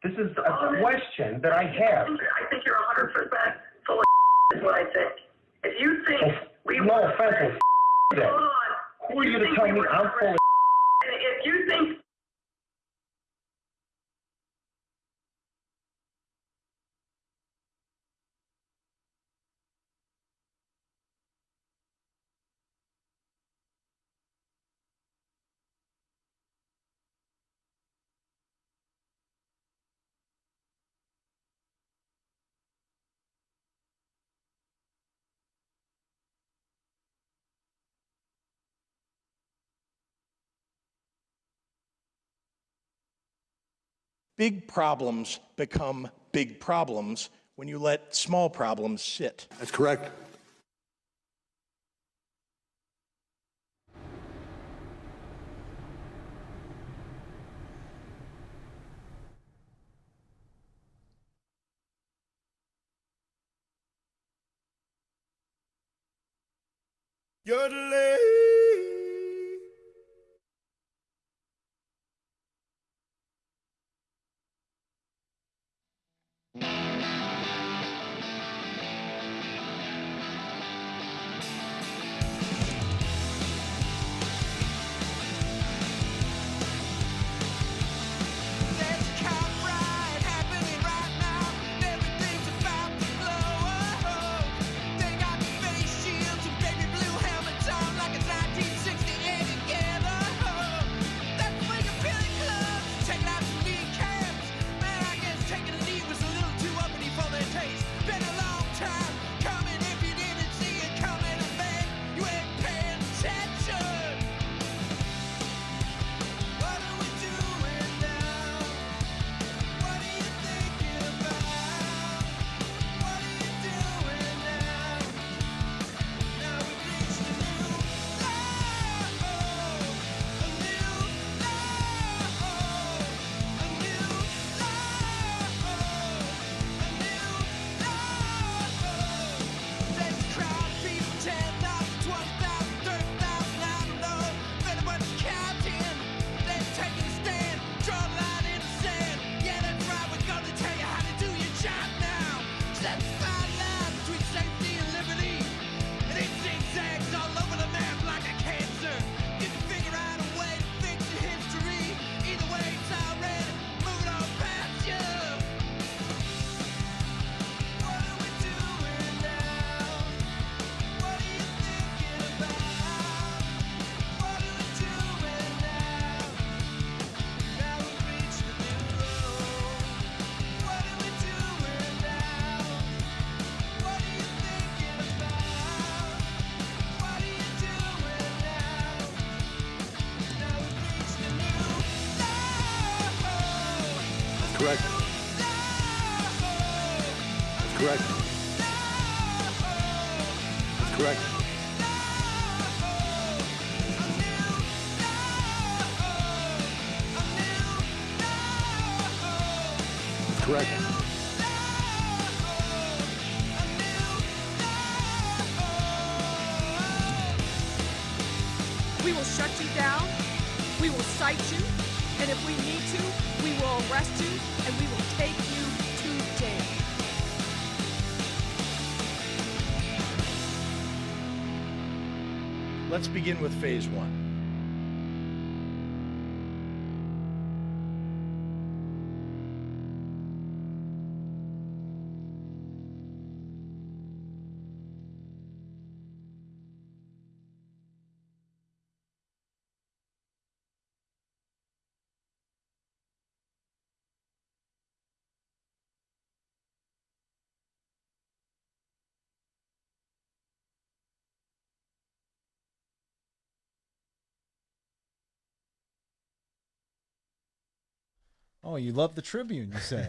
This is a question that I have. I think you're 100% full of is what I think. If you think we no offense, hold on. Who are you to tell me I'm full of if you think Big problems become big problems when you let small problems sit. That's correct. Correct. That's correct. That's correct. That's correct. We will shut you down. We will cite you. And if we need to, we will arrest you and we will take you to jail. Let's begin with phase one. Oh, you love the Tribune, you say?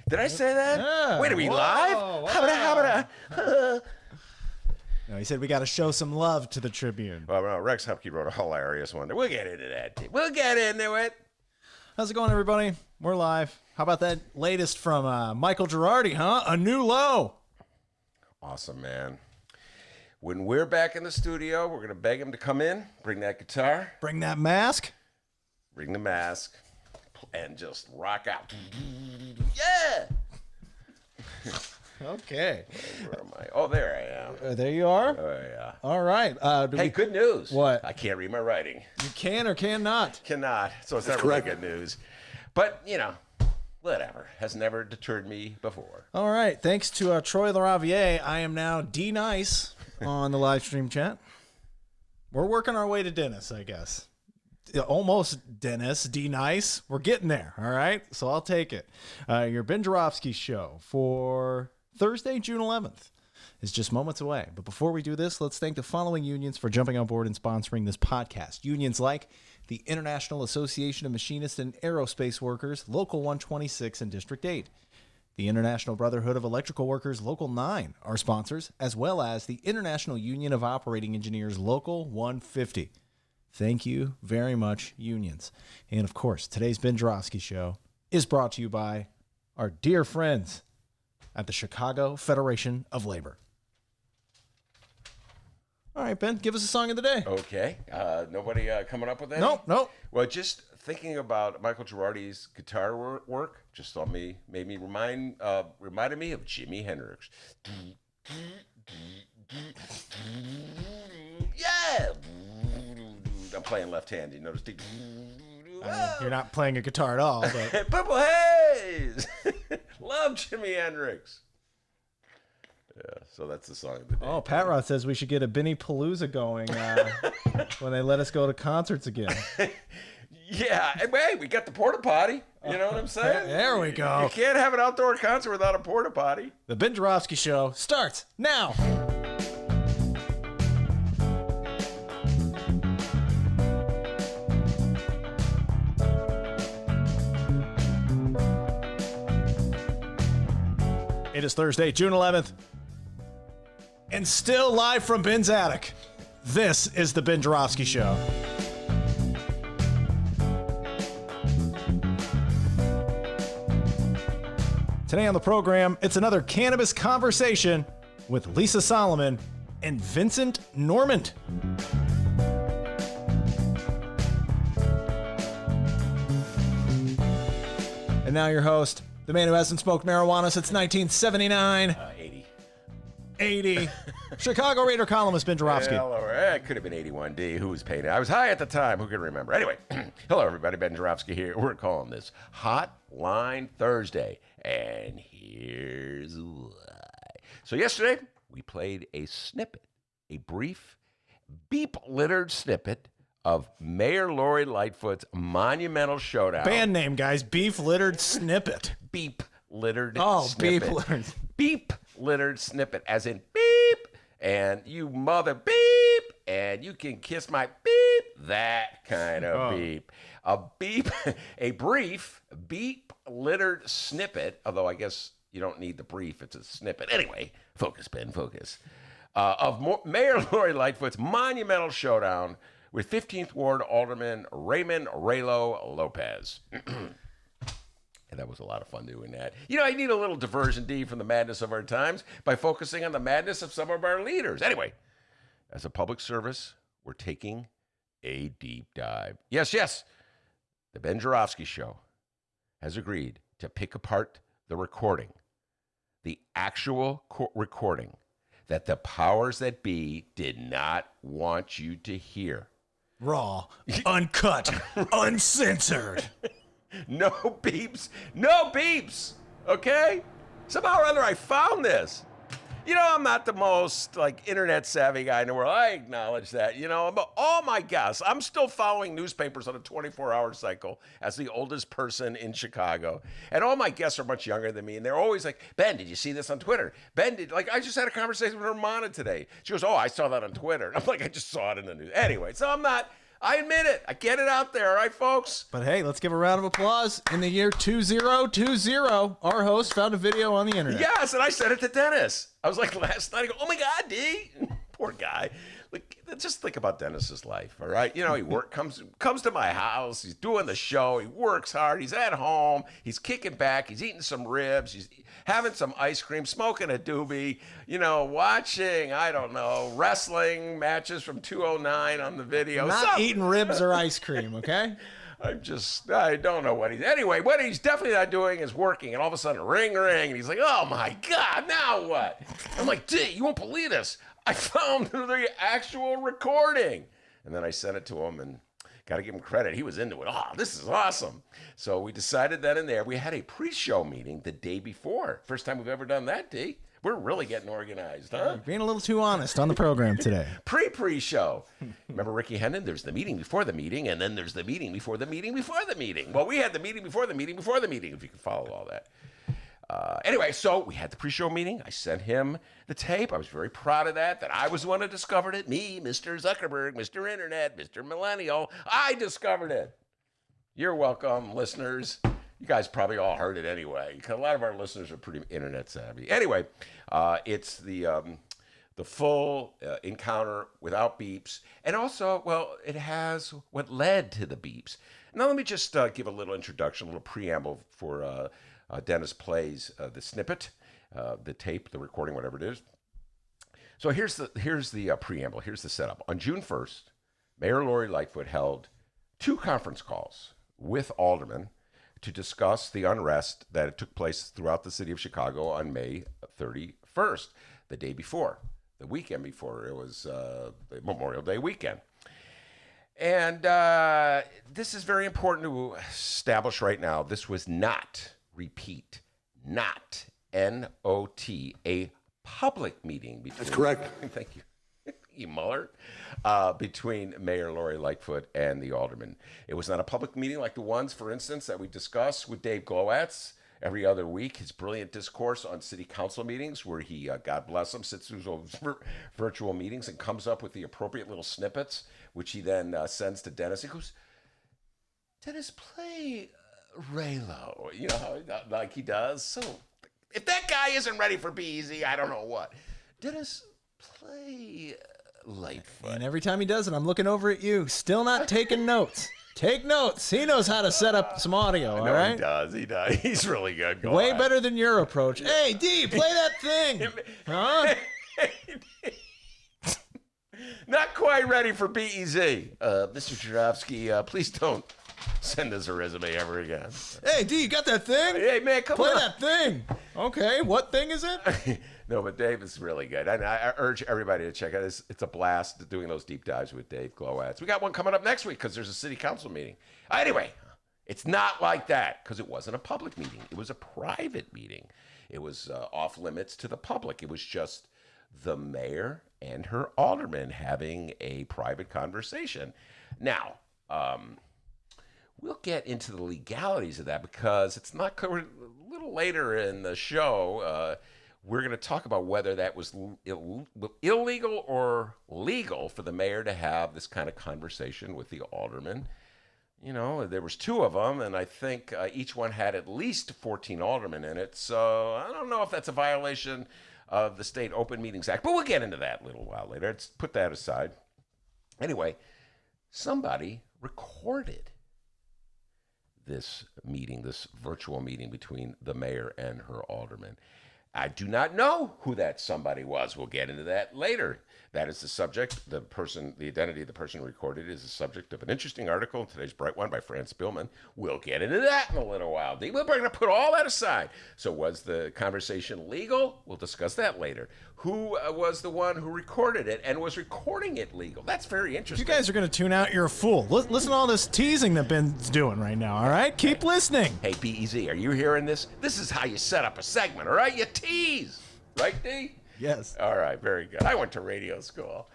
Did I say that? Yeah. Wait, are we live? No, he said we got to show some love to the Tribune. Well, no, Rex Hupke wrote a hilarious one. We'll get into that. We'll get into it. How's it going, everybody? We're live. How about that latest from Michael Girardi, huh? A new low. Awesome, man. When we're back in the studio, we're going to beg him to come in, bring that guitar, Bring that mask. bring the mask, and just rock out. Yeah. Okay. Where am I? Oh, there I am. There you are. Oh, yeah. All right. Hey, good news. What? I can't read my writing. You can or cannot. Cannot. So it's not really good news. But, you know, whatever. Has never deterred me before. All right. Thanks to Troy Laravier, I am now D-Nice on the live stream chat. We're working our way to Dennis, I guess. Almost Dennis, D-Nice. We're getting there, all right? So I'll take it. Your Ben Joravsky show for Thursday, June 11th is just moments away. But before we do this, let's thank the following unions for jumping on board and sponsoring this podcast. Unions like the International Association of Machinists and Aerospace Workers, Local 126 and District 8. The International Brotherhood of Electrical Workers, Local 9, are sponsors, as well as the International Union of Operating Engineers, Local 150. Thank you very much, unions. And of course, today's Ben Joravsky show is brought to you by our dear friends at the Chicago Federation of Labor. All right, Ben, give us a song of the day. Okay. Nobody coming up with that? Nope. Well, just thinking about Michael Girardi's guitar work just made me reminded me of Jimi Hendrix. Yeah. I'm playing left-handed. You notice? You're not playing a guitar at all, but Purple Haze. Love Jimi Hendrix. Yeah, so that's the song of the day. oh, Pat Rod says we should get a Benny Palooza going when they let us go to concerts again. Yeah, hey, we got the porta potty. You know what I'm saying? There we go. You can't have an outdoor concert without a porta potty. The Ben Joravsky show starts now. It is Thursday, June 11th, and still live from Ben's attic. This is the Ben Joravsky Show. Today on the program, it's another cannabis conversation with Lisa Solomon and Vincent Norment. And now your host, the man who hasn't smoked marijuana since 1979. 80. Chicago Raider columnist Ben Joravsky. Hello, it could have been 81D. Who was paying it? I was high at the time. Who can remember? Anyway, hello, everybody. Ben Joravsky here. We're calling this Hotline Thursday. And here's why. So yesterday, we played a snippet, a brief, beep-littered snippet of Mayor Lori Lightfoot's monumental showdown. Band name, guys. Beef Littered Snippet. Beep-littered Beef snippet. littered. Beep-littered snippet, as in beep, and you mother beep, and you can kiss my beep, that kind of beep. A brief, beep-littered snippet, although I guess you don't need the brief, it's a snippet. Anyway, focus, Ben, focus. Of Mayor Lori Lightfoot's monumental showdown with 15th Ward Alderman Raymond Raylo Lopez. And that was a lot of fun doing that. You know, I need a little diversion, D, from the madness of our times by focusing on the madness of some of our leaders. Anyway, as a public service, we're taking a deep dive. Yes, the Ben Joravsky Show has agreed to pick apart the recording, the actual recording that the powers that be did not want you to hear. Raw, uncut, uncensored. No beeps, okay? Somehow or other, I found this. You know, I'm not the most, internet savvy guy in the world. I acknowledge that, but all my guests, I'm still following newspapers on a 24-hour cycle as the oldest person in Chicago. And all my guests are much younger than me, and they're always like, Ben, did you see this on Twitter? Ben, I just had a conversation with Ramona today. She goes, I saw that on Twitter. I'm like, I just saw it in the news. Anyway, so I admit it. I get it out there, all right, folks? But hey, let's give a round of applause. In the year 2020, our host found a video on the internet. Yes, and I said it to Dennis. I was like last night, I go, oh my God, D. Poor guy. Just think about Dennis's life, all right? He comes to my house. He's doing the show. He works hard. He's at home. He's kicking back. He's eating some ribs. He's having some ice cream, smoking a doobie, watching, I don't know, wrestling matches from 209 on the video. Not eating ribs or ice cream, okay? I don't know what what he's definitely not doing is working, and all of a sudden, ring, and he's like, oh my God, now what? I'm like, D, you won't believe this. I found the actual recording. And then I sent it to him, and got to give him credit. He was into it. Oh, this is awesome. So we decided then and there. We had a pre-show meeting the day before. First time we've ever done that, D. We're really getting organized, huh? Being a little too honest on the program today. Pre-show. Remember Ricky Hendon? There's the meeting before the meeting, and then there's the meeting before the meeting before the meeting. Well, we had the meeting before the meeting before the meeting, if you can follow all that. Anyway, so we had the pre-show meeting. I sent him the tape. I was very proud of that I was the one who discovered it. Me, Mr. Zuckerberg, Mr. Internet, Mr. Millennial. I discovered it. You're welcome, listeners. You guys probably all heard it anyway, because a lot of our listeners are pretty internet savvy. Anyway, it's the full encounter without beeps. And also, well, it has what led to the beeps. Now, let me just give a little introduction, a little preamble for Dennis plays the snippet, the tape, the recording, whatever it is. So here's the preamble. Here's the setup. On June 1st, Mayor Lori Lightfoot held 2 conference calls with aldermen to discuss the unrest that took place throughout the city of Chicago on May 31st, the day before, the weekend before. It was the Memorial Day weekend. And this is very important to establish right now. This was not, repeat, not, N-O-T, a public meeting between... That's correct. Thank you. You Mueller, between Mayor Lori Lightfoot and the aldermen. It was not a public meeting like the ones, for instance, that we discuss with Dave Glowatz every other week. His brilliant discourse on city council meetings, where he, God bless him, sits through those virtual meetings and comes up with the appropriate little snippets, which he then sends to Dennis. He goes, Dennis, play Raylo, you know, like he does. So if that guy isn't ready for BEZ, I don't know what. Dennis, play Lightfoot. And every time he does it, I'm looking over at you, still not taking notes. Take notes. He knows how to set up some audio, all right? He does. He's really good. Go Way on. better than your approach. Hey, D, play that thing. Huh? Not quite ready for BEZ. Mr. Joravsky, please don't send us a resume ever again. Hey, D, you got that thing? Hey, man, come Play on. that thing. Okay, what thing is it? No, but Dave is really good. And I urge everybody to check out this. It's a blast doing those deep dives with Dave Glowatz. We got one coming up next week because there's a city council meeting. Anyway, it's not like that because it wasn't a public meeting. It was a private meeting. It was off limits to the public. It was just the mayor and her alderman having a private conversation. Now, we'll get into the legalities of that because it's not covered a little later in the show. We're going to talk about whether that was illegal or legal for the mayor to have this kind of conversation with the alderman. You know, there was 2 of them, and I think each one had at least 14 aldermen in it. So I don't know if that's a violation of the State Open Meetings Act, but we'll get into that a little while later. Let's put that aside. Anyway, somebody recorded this meeting, this virtual meeting between the mayor and her alderman. I do not know who that somebody was. We'll get into that later. That is the subject. The identity of the person who recorded is the subject of an interesting article in today's Bright One by Fran Spielman. We'll get into that in a little while. We're going to put all that aside. So was the conversation legal? We'll discuss that later. Who was the one who recorded it and was recording it legal? That's very If interesting. you guys are going to tune out, you're a fool. Listen to all this teasing that Ben's doing right now, all right? Keep listening. Hey, BEZ, are you hearing this? This is how you set up a segment, all right? You tease. Right, D? Yes. All right, very good. I went to radio school.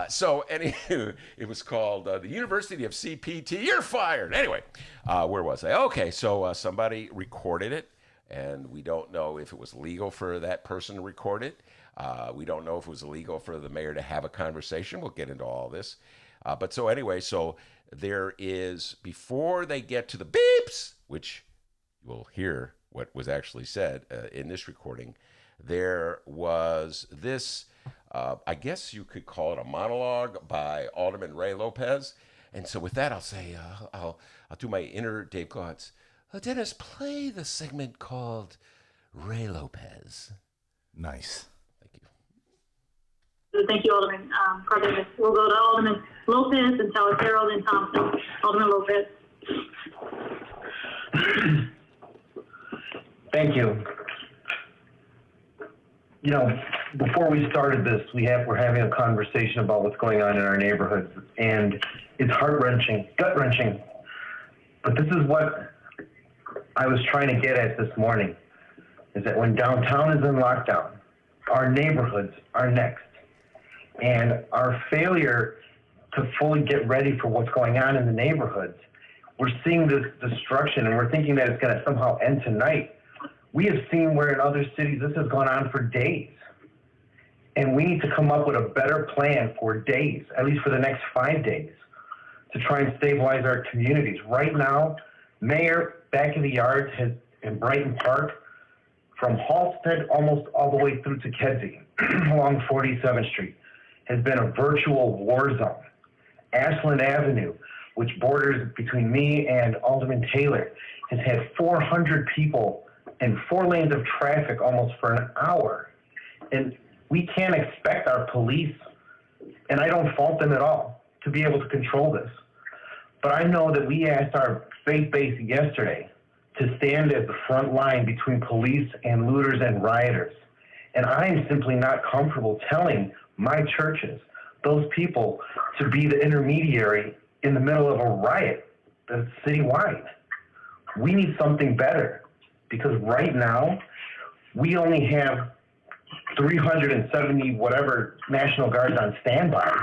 So anywho, it was called the University of CPT. You're fired. Anyway, where was I? Okay, so somebody recorded it, and we don't know if it was legal for that person to record it. We don't know if it was illegal for the mayor to have a conversation. We'll get into all this. But so anyway, so there is, before they get to the beeps, which you will hear what was actually said in this recording, there was this, I guess you could call it a monologue by Alderman Ray Lopez. And so with that, I'll say, I'll do my inner Dave Glowatz. Dennis, play the segment called Ray Lopez. Nice. Thank you. Thank you, Alderman Cardenas. We'll go to Alderman Lopez and Tyler Farrell, then Thompson. Alderman Lopez. Thank you. You know, before we started this, we're having a conversation about what's going on in our neighborhoods, and it's heart-wrenching, gut-wrenching. But this is what I was trying to get at this morning, is that when downtown is in lockdown, our neighborhoods are next. And our failure to fully get ready for what's going on in the neighborhoods, we're seeing this destruction, and we're thinking that it's going to somehow end tonight. We have seen where in other cities this has gone on for days. And we need to come up with a better plan for days, at least for the next 5 days, to try and stabilize our communities. Right now, Mayor Back of the Yards has, in Brighton Park, from Halsted almost all the way through to Kedzie, along 47th Street, has been a virtual war zone. Ashland Avenue, which borders between me and Alderman Taylor, has had 400 people and 4 lanes of traffic almost for an hour. And we can't expect our police, and I don't fault them at all, to be able to control this. But I know that we asked our faith base yesterday to stand at the front line between police and looters and rioters. And I'm simply not comfortable telling my churches, those people, to be the intermediary in the middle of a riot that's citywide. We need something better, because right now we only have 370 whatever National Guards on standby.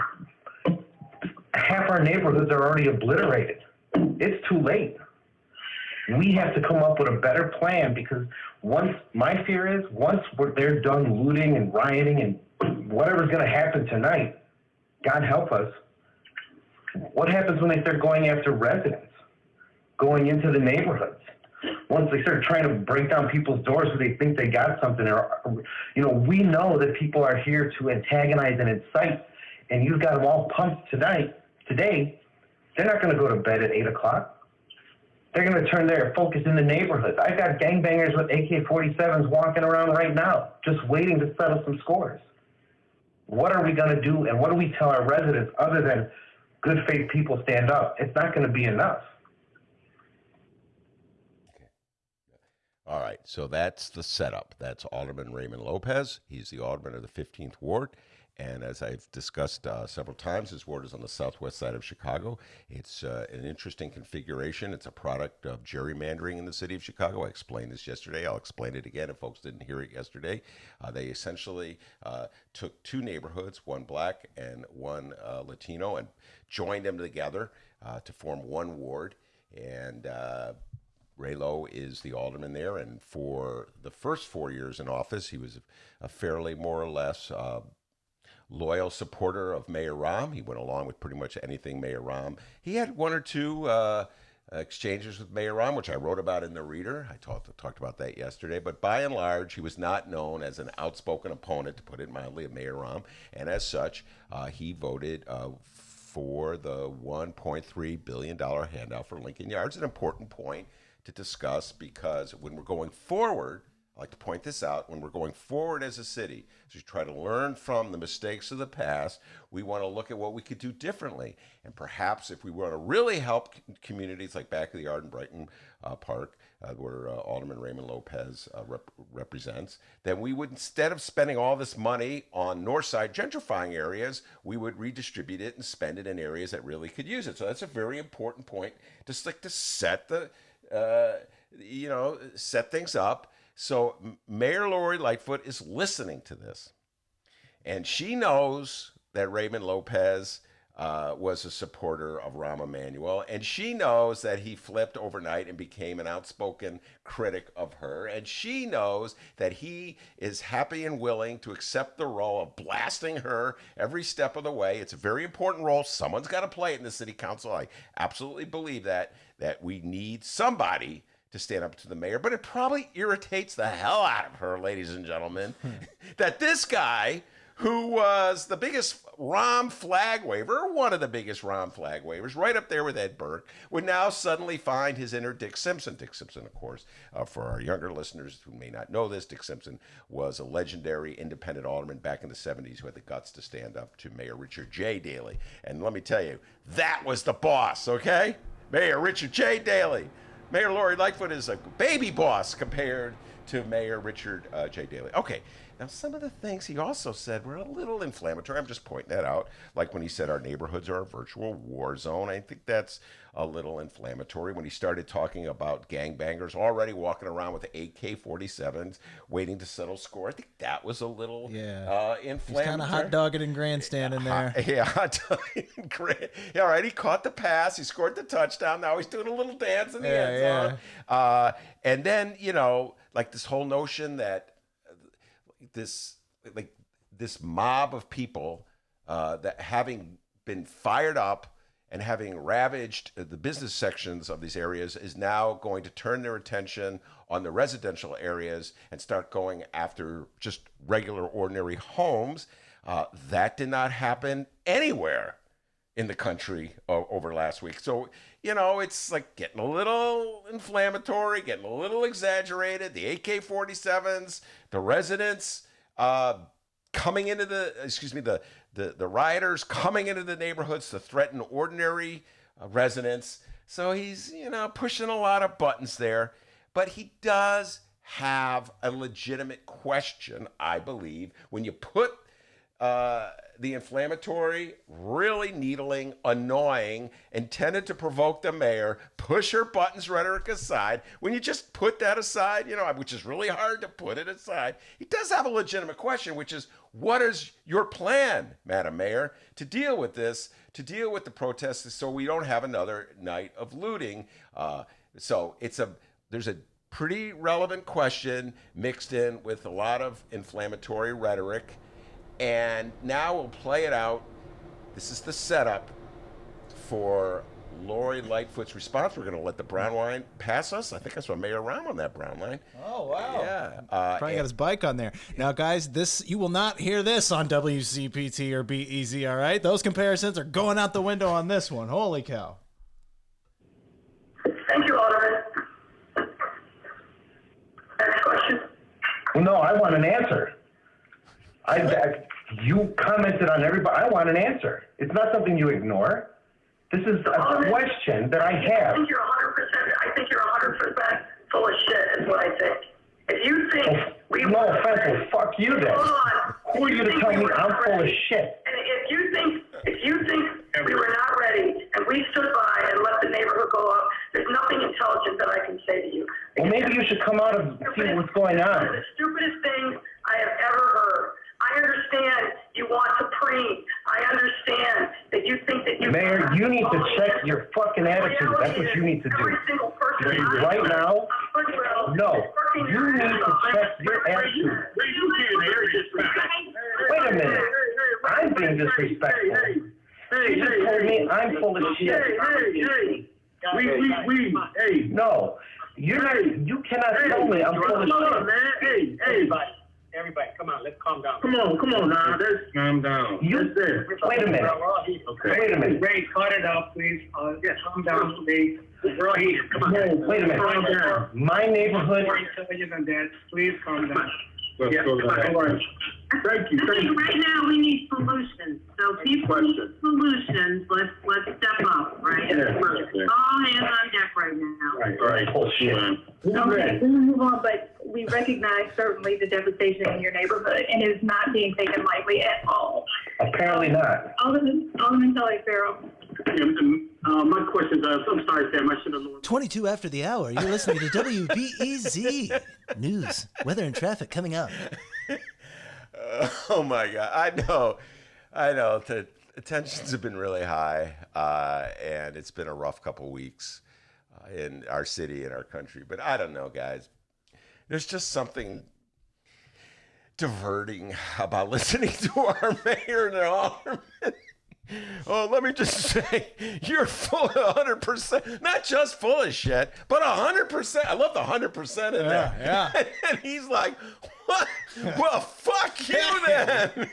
Half our neighborhoods are already obliterated. It's too late. We have to come up with a better plan, because my fear is once they're done looting and rioting and whatever's going to happen tonight, God help us, what happens when they start going after residents, going into the neighborhoods? Once they start trying to break down people's doors so they think they got something, or, you know, we know that people are here to antagonize and incite, and you've got them all pumped today, they're not going to go to bed at 8 o'clock. They're going to turn their focus in the neighborhoods. I've got gangbangers with AK-47s walking around right now, just waiting to settle some scores. What are we going to do, and what do we tell our residents other than good faith people stand up? It's not going to be enough. All right, so that's the setup. That's Alderman Raymond Lopez. He's the alderman of the 15th Ward. And as I've discussed several times, his ward is on the southwest side of Chicago. It's an interesting configuration. It's a product of gerrymandering in the city of Chicago. I explained this yesterday. I'll explain it again if folks didn't hear it yesterday. They essentially took 2 neighborhoods, one black and one Latino, and joined them together to form one ward. And Ray Lowe is the alderman there. And for the first 4 years in office, he was a fairly more or less loyal supporter of Mayor Rahm. He went along with pretty much anything Mayor Rahm. He had 1 or 2 exchanges with Mayor Rahm, which I wrote about in the Reader. I talked about that yesterday. But by and large, he was not known as an outspoken opponent, to put it mildly, of Mayor Rahm. And as such, he voted for the $1.3 billion handout for Lincoln Yards. An important point to discuss, because when we're going forward, I like to point this out, when we're going forward as a city, as we try to learn from the mistakes of the past, we want to look at what we could do differently. And perhaps if we want to really help communities like Back of the Yard and Brighton Park, where Alderman Raymond Lopez represents, then we would, instead of spending all this money on north side gentrifying areas, we would redistribute it and spend it in areas that really could use it. So that's a very important point, just like to set the, set things up. So Mayor Lori Lightfoot is listening to this, and she knows that Raymond Lopez was a supporter of Rahm Emanuel, and she knows that he flipped overnight and became an outspoken critic of her, and she knows that he is happy and willing to accept the role of blasting her every step of the way. It's a very important role. Someone's got to play it in the city council. I absolutely believe that we need somebody to stand up to the mayor, but it probably irritates the hell out of her, ladies and gentlemen, that this guy, who was the biggest Rahm flag waver, one of the biggest Rahm flag wavers, right up there with Ed Burke, would now suddenly find his inner Dick Simpson. Dick Simpson, of course, for our younger listeners who may not know this, Dick Simpson was a legendary independent alderman back in the 70s who had the guts to stand up to Mayor Richard J. Daley. And let me tell you, that was the boss, okay? Mayor Richard J. Daley. Mayor Lori Lightfoot is a baby boss compared to Mayor Richard J. Daley. Okay, now some of the things he also said were a little inflammatory. I'm just pointing that out. Like when he said our neighborhoods are a virtual war zone. I think that's a little inflammatory. When he started talking about gangbangers already walking around with AK-47s waiting to settle score, I think that was a little inflammatory. He's kind of hot dogging and grandstanding there. Yeah, hot dogging. Great. Yeah, all right, he caught the pass. He scored the touchdown. Now he's doing a little dance in the end zone. And then, you know, like this whole notion that this mob of people that having been fired up and having ravaged the business sections of these areas is now going to turn their attention on the residential areas and start going after just regular, ordinary homes. That did not happen anywhere in the country over last week. So, you know, it's like getting a little inflammatory, getting a little exaggerated. The AK-47s, the residents coming into the rioters coming into the neighborhoods to threaten ordinary residents. So he's, you know, pushing a lot of buttons there. But he does have a legitimate question, I believe, when you put the inflammatory, really needling, annoying, intended to provoke the mayor, push her buttons rhetoric aside. When you just put that aside, you know, which is really hard to put it aside, he does have a legitimate question, which is, what is your plan, Madam Mayor, to deal with this, to deal with the protests so we don't have another night of looting? So there's a pretty relevant question mixed in with a lot of inflammatory rhetoric. And now we'll play it out. This is the setup for Lori Lightfoot's response. We're going to let the brown line pass us. I think I saw Mayor Rahm on that brown line. Oh, wow. Yeah. Probably got his bike on there. Now, guys, you will not hear this on WCPT or BEZ, all right? Those comparisons are going out the window on this one. Holy cow. Thank you, Alderman. Next question. Well, no, I want an answer. You commented on everybody. I want an answer. It's not something you ignore. This is a question that I have. I think you're 100% full of shit, is what I think. If you think no offense, well, fuck you then. Hold on. Who are you to tell me I'm full of shit? And if you think we were not ready and we stood by and let the neighborhood go up, there's nothing intelligent that I can say to you. Well, maybe you should come out and see what's going on. One of the stupidest things I have ever heard. I understand you want to preen. I understand that you think that you... Mayor, you need to check your fucking attitude. That's what you need to do. Every single person Right now, no. You need to check your attitude. Wait a minute. I'm being disrespectful. You just told me I'm full of shit. No. You cannot tell me I'm full of shit. Everybody, come on, let's calm down. Come on now, let's calm down. Wait a minute. Okay. Wait a minute. Ray, cut it out, please. Yes, calm down, please. We're all here. Come on. Wait a minute. Calm down. My neighborhood. Please calm down. Let's go there. Thank you. Right now, we need solutions. So people need solutions. Let's step up, right? Yeah. All hands on deck right now. Right. Bullshit. Okay, we'll move on, but we recognize certainly the devastation in your neighborhood, and it is not being taken lightly at all. Apparently not. Alderman Farrell. My question is, I'm sorry, Sam, I should have known. 22 after the hour, you're listening to WBEZ. News, weather, and traffic coming up. Oh, my God. I know. The tensions have been really high, and it's been a rough couple weeks in our city and our country. But I don't know, guys. There's just something diverting about listening to our mayor and alderman. Oh, let me just say, you're full of 100%, not just full of shit, but 100%. I love the 100% in there. Yeah. And he's like, what? Well, fuck you then.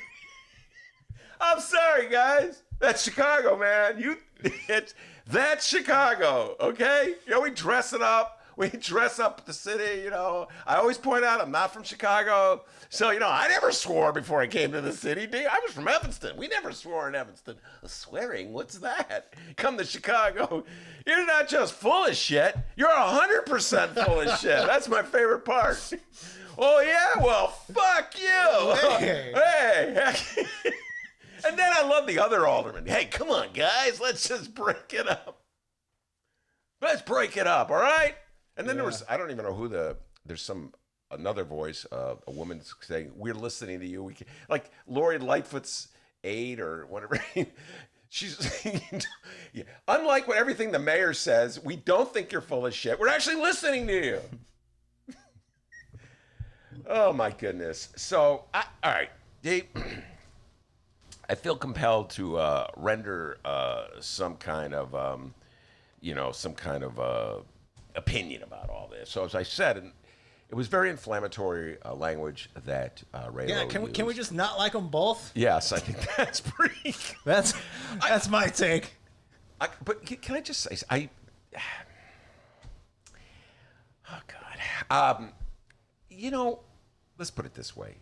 I'm sorry, guys. That's Chicago, man. That's Chicago, okay? You know, we dress it up. We dress up the city, you know. I always point out I'm not from Chicago. So, you know, I never swore before I came to the city. I was from Evanston. We never swore in Evanston. Swearing, what's that? Come to Chicago. You're not just full of shit. You're 100% full of shit. That's my favorite part. Oh, yeah? Well, fuck you. Hey. And then I love the other alderman. Hey, come on, guys. Let's just break it up. Let's break it up, all right? And then there was, I don't even know who there's another voice, a woman saying, we're listening to you. Like Lori Lightfoot's aide or whatever. She's saying, yeah, unlike what everything the mayor says, we don't think you're full of shit. We're actually listening to you. Oh, my goodness. So, all right, Dave, I feel compelled to render some kind of, opinion about all this. So, as I said, it was very inflammatory language that Ray Yeah, used. can we just not like them both? Yes, I think that's pretty. That's my take. But can I just say, oh God, let's put it this way.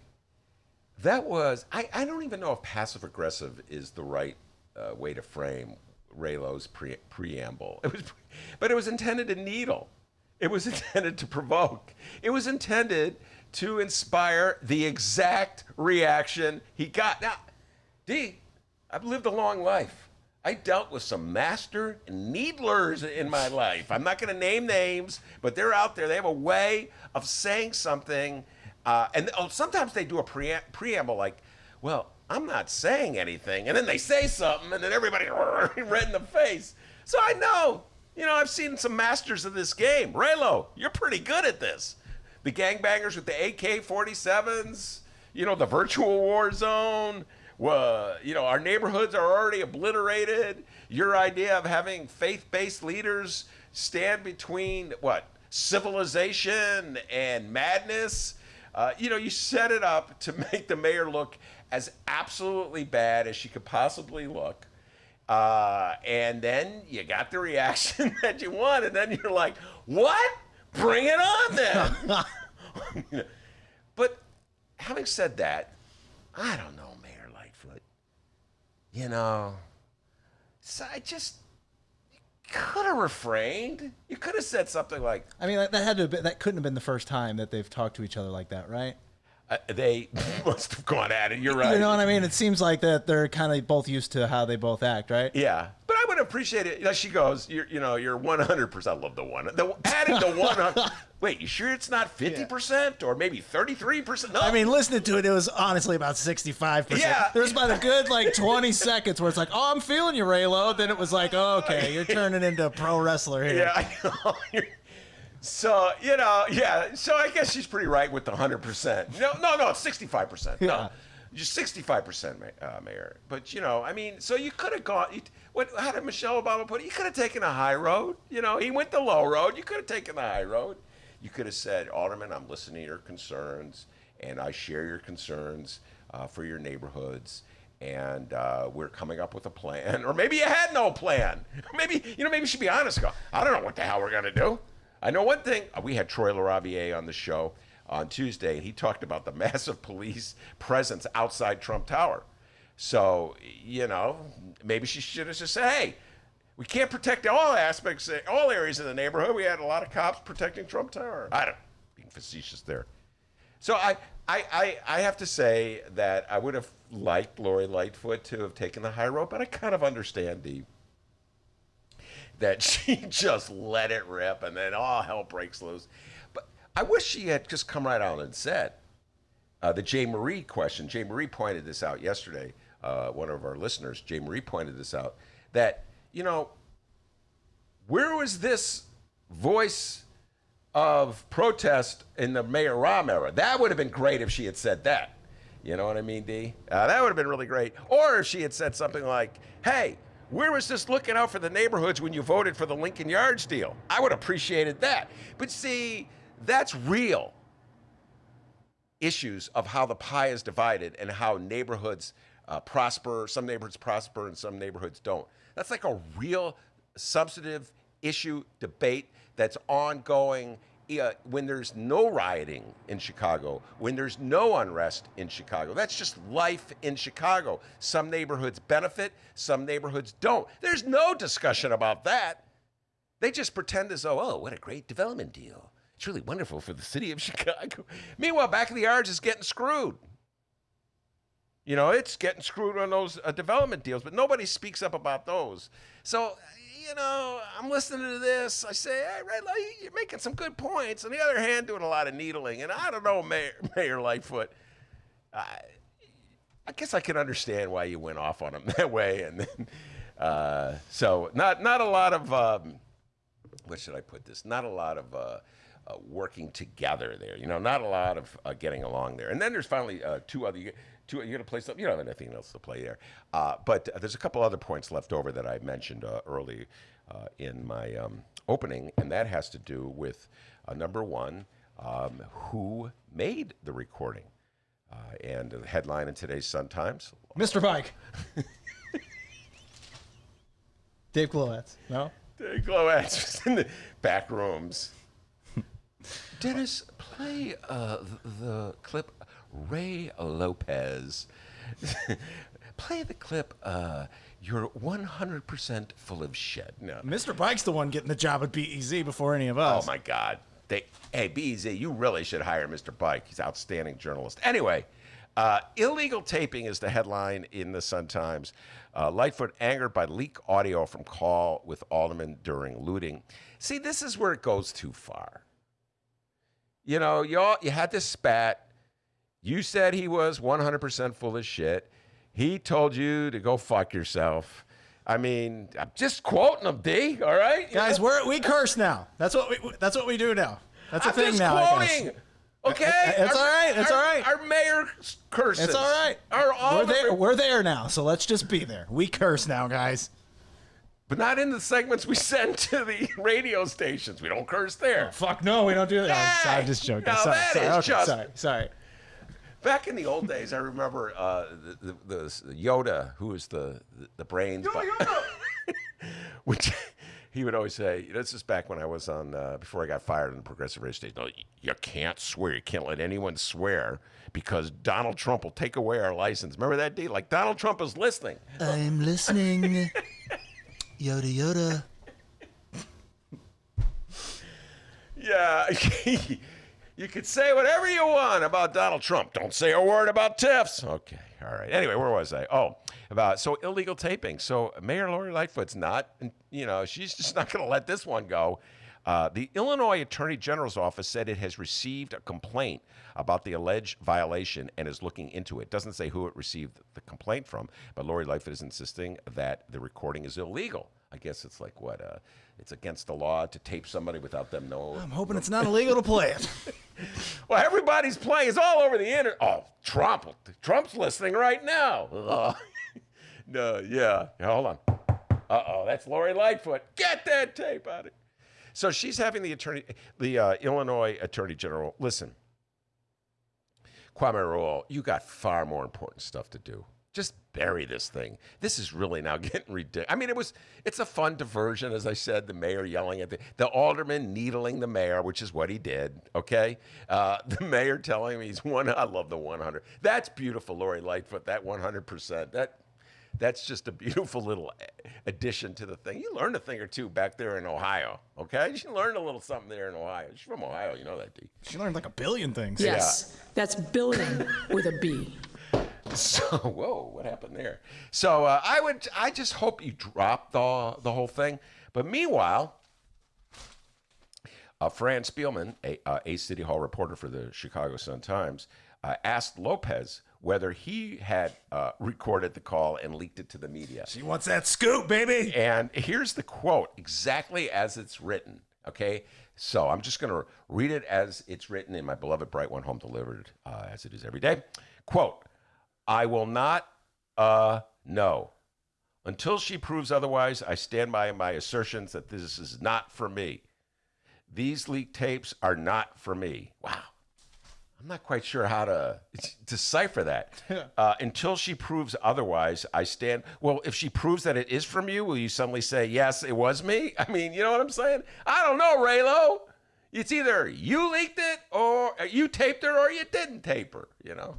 That was I don't even know if passive aggressive is the right way to frame Raylo's preamble. But it was intended to needle. It was intended to provoke. It was intended to inspire the exact reaction he got. Now, D, I've lived a long life. I dealt with some master needlers in my life. I'm not going to name names, but they're out there. They have a way of saying something, and sometimes they do a preamble like, well, I'm not saying anything, and then they say something, and then everybody red in the face. So I know, I've seen some masters of this game. Raylo, you're pretty good at this. The gangbangers with the AK-47s, the virtual war zone. Our neighborhoods are already obliterated. Your idea of having faith-based leaders stand between, civilization and madness. You set it up to make the mayor look as absolutely bad as she could possibly look. And then you got the reaction that you want, and then you're like, what? Bring it on then. But having said that, I don't know, Mayor Lightfoot. So you could have refrained. You could have said something like, I mean, that couldn't have been the first time that they've talked to each other like that, right? They must have gone at it. You're right. You know what I mean? It seems like that they're kind of both used to how they both act, right? Yeah, but I would appreciate it. She goes, you're 100%. I love the one. Adding the 100. Wait, you sure it's not 50% or maybe 33%? No. I mean, listening to it, it was honestly about 65%. Yeah. There was about a good 20 seconds where it's like, oh, I'm feeling you, Raylo. Then it was like, oh, okay, you're turning into a pro wrestler here. Yeah, I know. So, so I guess she's pretty right with the 100%. No, it's 65%. No, just 65%, Mayor. But, so you could have gone, how did Michelle Obama put it? You could have taken a high road. He went the low road. You could have taken the high road. You could have said, Alderman, I'm listening to your concerns, and I share your concerns for your neighborhoods. And we're coming up with a plan. Or maybe you had no plan. Maybe you should be honest. Go, I don't know what the hell we're going to do. I know one thing. We had Troy LaRaviere on the show on Tuesday, and he talked about the massive police presence outside Trump Tower. So, maybe she should have just said, hey, we can't protect all areas of the neighborhood. We had a lot of cops protecting Trump Tower. I don't, being facetious there. So I have to say that I would have liked Lori Lightfoot to have taken the high road, but I kind of understand that she just let it rip and then all hell breaks loose. But I wish she had just come right out and said the Jay Marie question. Jay Marie pointed this out yesterday. One of our listeners, Jay Marie, pointed this out, that, where was this voice of protest in the Mayor Rahm era? That would have been great if she had said that. You know what I mean, D? That would have been really great. Or if she had said something like, hey, where was this looking out for the neighborhoods when you voted for the Lincoln Yards deal? I would have appreciated that. But see, that's real issues of how the pie is divided and how neighborhoods prosper. Some neighborhoods prosper and some neighborhoods don't. That's like a real substantive issue debate that's ongoing when there's no rioting in Chicago, when there's no unrest in Chicago. That's just life in Chicago. Some neighborhoods benefit, some neighborhoods don't. There's no discussion about that. They just pretend as though, oh, what a great development deal. It's really wonderful for the city of Chicago. Meanwhile, back of the yards is getting screwed. You know, it's getting screwed on those development deals, but nobody speaks up about those. So, you know, I'm listening to this. I say, hey, Red Light, you're making some good points. On the other hand, doing a lot of needling. And I don't know, Mayor Lightfoot. I guess I can understand why you went off on him that way. And then, so not a lot of, what should I put this? Not a lot of working together there. You know, not a lot of getting along there. And then there's finally two, you're going to play something. You don't have anything else to play there. But there's a couple other points left over that I mentioned early in my opening, and that has to do with, number one, who made the recording. And the headline in today's Sun-Times. Mr. Pike. Dave Glowacz. No? Dave Glowacz was in the back rooms. Dennis, play the clip. Ray Lopez. Play the clip, you're 100% full of shit. No. Mr. Pike's the one getting the job at BEZ before any of us. Oh, my God. Hey, BEZ, you really should hire Mr. Pike. He's an outstanding journalist. Anyway, illegal taping is the headline in the Sun-Times. Lightfoot angered by leak audio from call with alderman during looting. See, this is where it goes too far. You know, you had this spat. You said he was 100% full of shit. He told you to go fuck yourself. I mean, I'm just quoting him, D. All right, guys, we curse now. That's what we do now. That's a I'm thing just now. Quoting. Okay, it's all right. It's all right. Our mayor curses. It's all right. We're there now. So let's just be there. We curse now, guys. But not in the segments we send to the radio stations. We don't curse there. Oh, fuck no, we don't do that. Hey, I'm just joking. no, Sorry. Back in the old days, I remember the Yoda, who was the brains. Yoda. Which he would always say, this is back when I was on, before I got fired on the progressive radio station. No, you can't swear. You can't let anyone swear because Donald Trump will take away our license. Remember that, D? Like, Donald Trump is listening. I'm listening. Yoda. Yeah. You could say whatever you want about Donald Trump. Don't say a word about TIFs. Okay, all right. Anyway, where was I? Oh, about illegal taping. So Mayor Lori Lightfoot's not, she's just not going to let this one go. The Illinois Attorney General's office said it has received a complaint about the alleged violation and is looking into it. Doesn't say who it received the complaint from, but Lori Lightfoot is insisting that the recording is illegal. I guess it's like it's against the law to tape somebody without them knowing. I'm hoping it's not illegal to play it. Well, everybody's playing. It's all over the internet. Oh, Trump's listening right now. No, yeah. Hold on. Uh-oh, that's Lori Lightfoot. Get that tape out of it. So she's having the Illinois Attorney General. Listen, Kwame Raoul, you got far more important stuff to do. Just bury this thing. This is really now getting ridiculous. I mean, it's a fun diversion, as I said, the mayor yelling at the alderman needling the mayor, which is what he did, okay? The mayor telling him I love the 100. That's beautiful, Lori Lightfoot, that 100%. That's just a beautiful little addition to the thing. You learned a thing or two back there in Ohio, okay? She learned a little something there in Ohio. She's from Ohio, you know that, D. She learned like a billion things. Yes, that's billion with a B. So, whoa, what happened there? So I just hope you drop the whole thing. But meanwhile, Fran Spielman, a City Hall reporter for the Chicago Sun-Times, asked Lopez whether he had recorded the call and leaked it to the media. She wants that scoop, baby. And here's the quote, exactly as it's written, okay? So I'm just going to read it as it's written in my beloved Bright One Home Delivered, as it is every day. Quote, I will not know. Until she proves otherwise, I stand by my assertions that this is not for me. These leaked tapes are not for me. Wow. I'm not quite sure how to decipher that. Until she proves otherwise, I stand. Well, if she proves that it is from you, will you suddenly say, yes, it was me? I mean, you know what I'm saying? I don't know, Raylo. It's either you leaked it or you taped her or you didn't tape her, you know?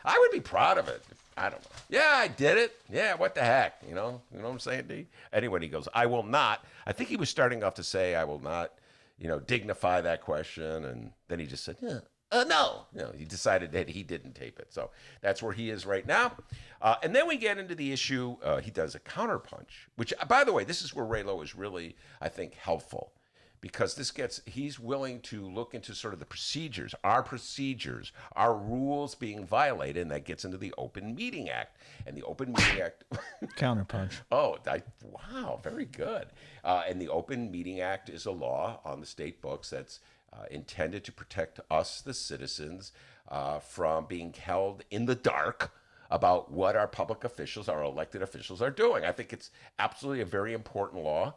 I would be proud of it. I don't know. Yeah, I did it. Yeah, what the heck, you know? You know what I'm saying, D? Anyway, he goes, I will not. I think he was starting off to say, I will not, dignify that question. And then he just said, yeah. No. He decided that he didn't tape it. So that's where he is right now. And then we get into the issue. He does a counterpunch, which, by the way, this is where Raylo is really, I think, helpful. Because he's willing to look into sort of the procedures, our rules being violated, and that gets into the Open Meeting Act. And the Open Meeting Act... Counterpunch. Wow, very good. And the Open Meeting Act is a law on the state books that's intended to protect us, the citizens, from being held in the dark about what our public officials, our elected officials are doing. I think it's absolutely a very important law.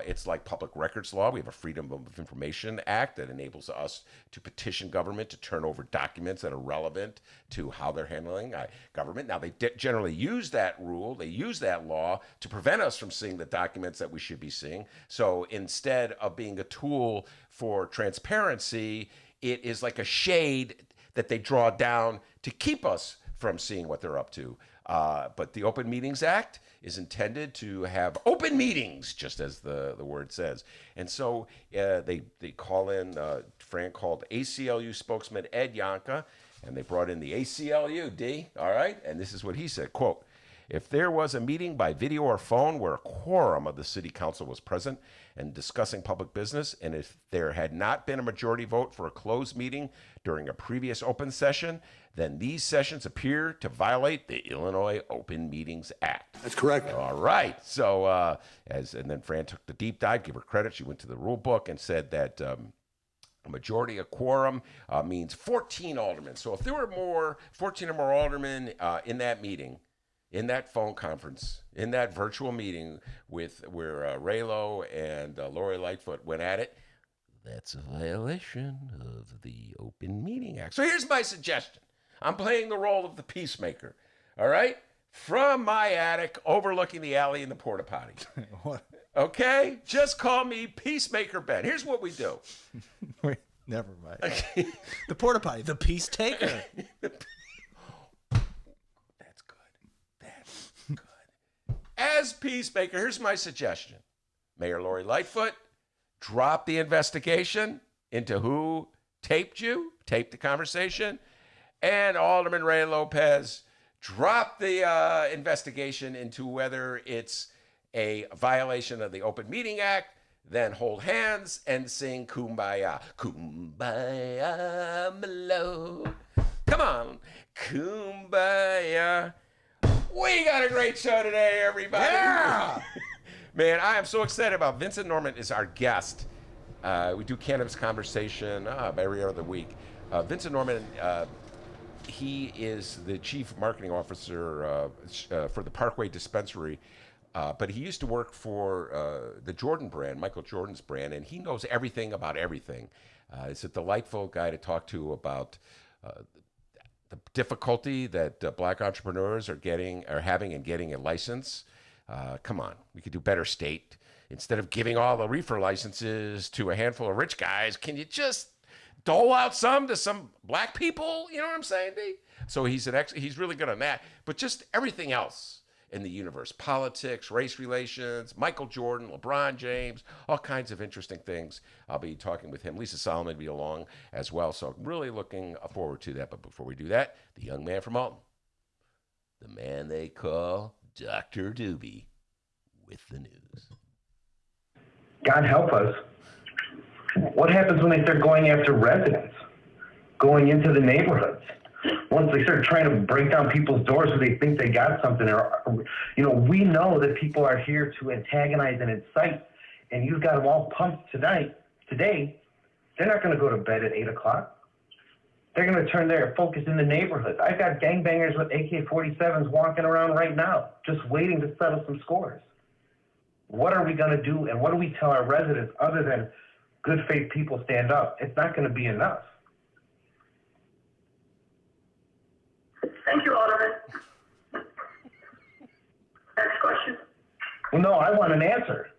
It's like public records law. We have a Freedom of Information Act that enables us to petition government to turn over documents that are relevant to how they're handling government. Now, they generally use that rule. They use that law to prevent us from seeing the documents that we should be seeing. So instead of being a tool for transparency, it is like a shade that they draw down to keep us from seeing what they're up to. But the Open Meetings Act is intended to have open meetings, just as the word says. And so they call in, Fran called ACLU spokesman Ed Yonka, and they brought in the ACLU, D, all right? And this is what he said, quote, if there was a meeting by video or phone where a quorum of the city council was present and discussing public business, and if there had not been a majority vote for a closed meeting during a previous open session, then these sessions appear to violate the Illinois Open Meetings Act. That's correct. All right. So, and then Fran took the deep dive, give her credit. She went to the rule book and said that a majority of quorum means 14 aldermen. So if there were 14 or more aldermen in that meeting, in that phone conference, in that virtual meeting where Raylo and Lori Lightfoot went at it, that's a violation of the Open Meeting Act. So here's my suggestion. I'm playing the role of the peacemaker, all right? From my attic overlooking the alley and the porta potty. What? Okay? Just call me Peacemaker Ben. Here's what we do. Wait, never mind. The porta potty, the peace taker. That's good. As peacemaker, here's my suggestion. Mayor Lori Lightfoot, drop the investigation into who taped the conversation, and Alderman Ray Lopez, drop the investigation into whether it's a violation of the Open Meeting Act, then hold hands and sing Kumbaya. Kumbaya, Malo. Come on, Kumbaya. We got a great show today, everybody. Yeah! Man, I am so excited about Vincent Norment is our guest. We do Cannabis Conversation every other week. Vincent Norment, he is the chief marketing officer for the Parkway Dispensary, but he used to work for the Jordan brand, Michael Jordan's brand, and he knows everything about everything. He's a delightful guy to talk to about the difficulty that black entrepreneurs are having in getting a license. Come on, we could do better, state. Instead of giving all the reefer licenses to a handful of rich guys, can you just dole out some to some black people? You know what I'm saying, D? So he's really good on that. But just everything else in the universe, politics, race relations, Michael Jordan, LeBron James, all kinds of interesting things. I'll be talking with him. Lisa Solomon will be along as well. So I'm really looking forward to that. But before we do that, the young man from Alton, the man they call Dr. Doobie, with the news. God help us. What happens when they start going after residents, going into the neighborhoods? Once they start trying to break down people's doors so they think they got something, we know that people are here to antagonize and incite, and you've got them all pumped today. They're not going to go to bed at 8 o'clock. They're going to turn their focus in the neighborhoods. I've got gangbangers with AK-47s walking around right now, just waiting to settle some scores. What are we going to do, and what do we tell our residents other than good faith people stand up? It's not going to be enough. Thank you, Alderman. Next question. Well, no, I want an answer.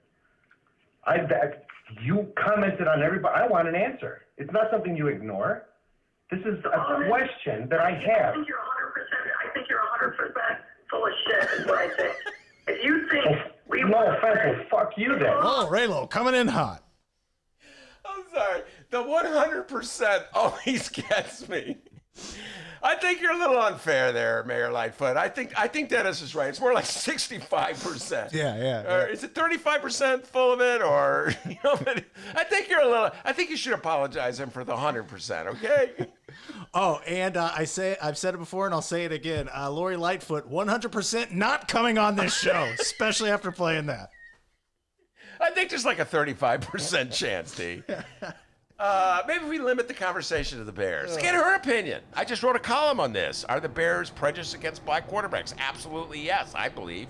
You commented on everybody. I want an answer. It's not something you ignore. This is a question that I have. I think you're 100% full of shit, is what I think. If you think we No offense, fuck you then. Oh, Raylo, coming in hot. I'm sorry. The 100% always gets me. I think you're a little unfair there, Mayor Lightfoot. I think Dennis is right. It's more like 65%. Yeah. Or is it 35% full of it, or but I think you should apologize him for the 100%. Okay. Oh, and I've said it before, and I'll say it again. Lori Lightfoot, 100% not coming on this show, especially after playing that. I think there's like a 35% chance, D. Maybe we limit the conversation to the Bears. Get her opinion. I just wrote a column on this. Are the Bears prejudiced against black quarterbacks? Absolutely yes, I believe.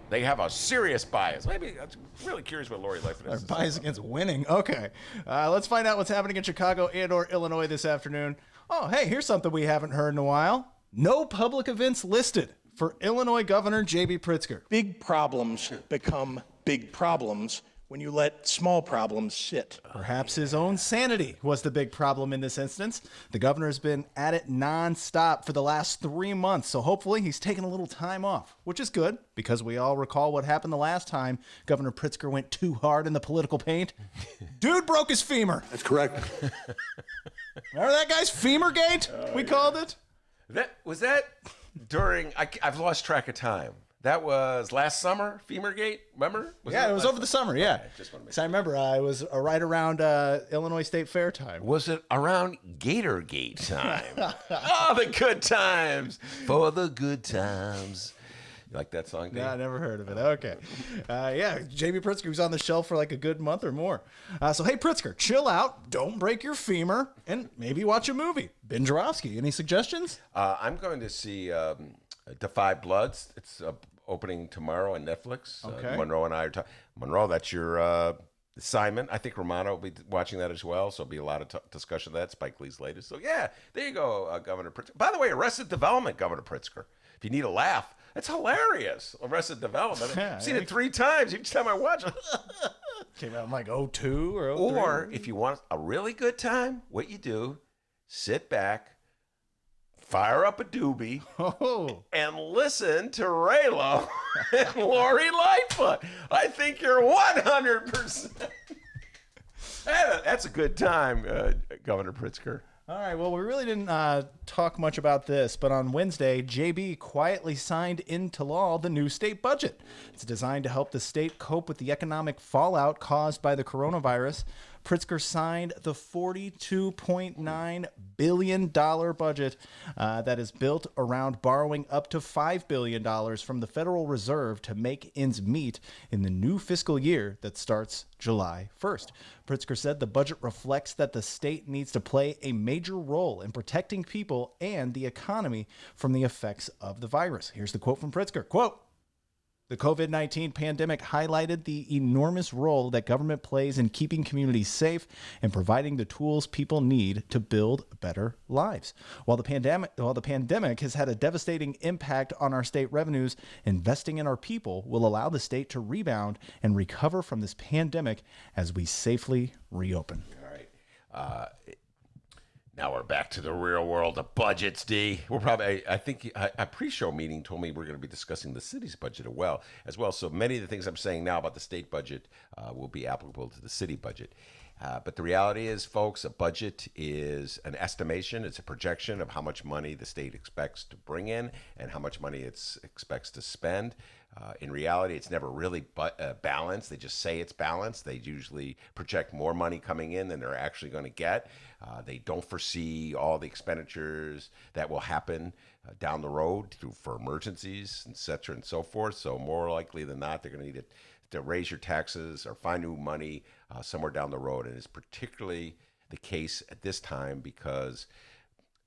They have a serious bias. Maybe I'm really curious what Lori Lightfoot has. Bias against winning. Okay. Let's find out what's happening in Chicago and/or Illinois this afternoon. Oh, hey, here's something we haven't heard in a while. No public events listed for Illinois Governor J.B. Pritzker. Big problems become big problems when you let small problems sit. Perhaps his own sanity was the big problem in this instance. The governor's been at it nonstop for the last 3 months, so hopefully he's taking a little time off, which is good because we all recall what happened the last time Governor Pritzker went too hard in the political paint. Dude broke his femur. That's correct. Remember that guy's femur gate? We called it. Was that during? I've lost track of time. That was last summer, Femurgate, remember? It was over the summer, yeah. Okay, just want to make So I remember it was right around Illinois State Fair time. Was it around Gatorgate time? Oh, the good times. For the good times. You like that song, Dave? No, I never heard of it. Okay. J.B. Pritzker was on the shelf for like a good month or more. So, hey, Pritzker, chill out. Don't break your femur. And maybe watch a movie. Ben Joravsky, any suggestions? I'm going to see Defy Bloods. It's opening tomorrow on Netflix. Okay. Monroe and I are talking. Monroe, that's your assignment. I think Romano will be watching that as well, so there'll be a lot of discussion of that. Spike Lee's latest. So, yeah, there you go, Governor Pritzker. By the way, Arrested Development, Governor Pritzker. If you need a laugh, it's hilarious. Arrested Development. I've seen it 3 times each time I watch it. Came out in like 02 or 03. Or if you want a really good time, what you do, sit back, fire up a doobie, and listen to Raylo and Lori Lightfoot. I think you're 100%. That's a good time, Governor Pritzker. All right, well, we really didn't talk much about this, but on Wednesday, JB quietly signed into law the new state budget. It's designed to help the state cope with the economic fallout caused by the coronavirus. Pritzker signed the $42.9 billion budget that is built around borrowing up to $5 billion from the Federal Reserve to make ends meet in the new fiscal year that starts July 1st. Pritzker said the budget reflects that the state needs to play a major role in protecting people and the economy from the effects of the virus. Here's the quote from Pritzker. Quote, "The COVID-19 pandemic highlighted the enormous role that government plays in keeping communities safe and providing the tools people need to build better lives. While the pandemic has had a devastating impact on our state revenues, investing in our people will allow the state to rebound and recover from this pandemic as we safely reopen." All right. Now we're back to the real world of budgets, D. We're probably, I think, a pre-show meeting told me we're going to be discussing the city's budget as well. So many of the things I'm saying now about the state budget will be applicable to the city budget. But the reality is, folks, a budget is an estimation. It's a projection of how much money the state expects to bring in and how much money it expects to spend. In reality, it's never really balanced. They just say it's balanced. They usually project more money coming in than they're actually going to get. They don't foresee all the expenditures that will happen down the road for emergencies, et cetera, and so forth. So more likely than not, they're going to need to raise your taxes or find new money somewhere down the road. And it's particularly the case at this time because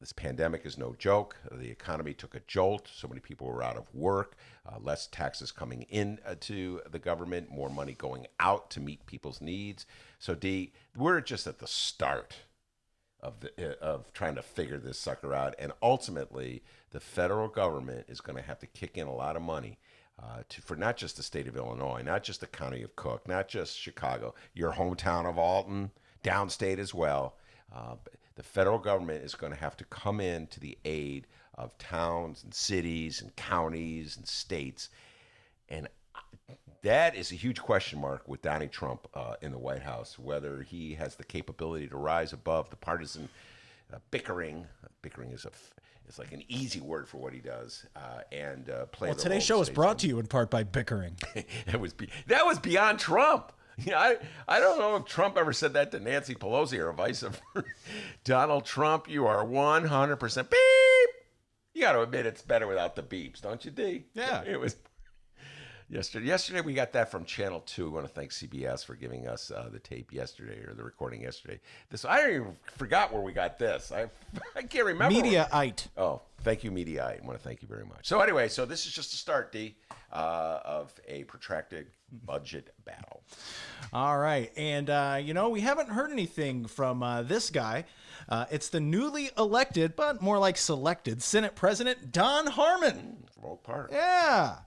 this pandemic is no joke. The economy took a jolt. So many people were out of work, less taxes coming in to the government, more money going out to meet people's needs. So, D, we're just at the start of trying to figure this sucker out. And ultimately, the federal government is going to have to kick in a lot of money for not just the state of Illinois, not just the county of Cook, not just Chicago, your hometown of Alton, downstate as well. The federal government is going to have to come in to the aid of towns and cities and counties and states. And that is a huge question mark with Donald Trump in the White House, whether he has the capability to rise above the partisan bickering. Bickering is like an easy word for what he does, and play. Well, the today's show is brought to you in part by bickering. that was beyond Trump. You know, I don't know if Trump ever said that to Nancy Pelosi or vice versa. Donald Trump, you are 100% beep. You got to admit it's better without the beeps, don't you, D? Yeah. It was yesterday. We got that from Channel 2. We want to thank CBS for giving us the tape yesterday, or the recording yesterday. I don't even forgot where we got this. I can't remember. Mediaite. Oh, thank you, Mediaite. I want to thank you very much. So anyway, this is just a start, D, of a protracted budget battle. All right. And, we haven't heard anything from this guy. It's the newly elected, but more like selected, Senate President Don Harmon. From Oak Park. Yeah.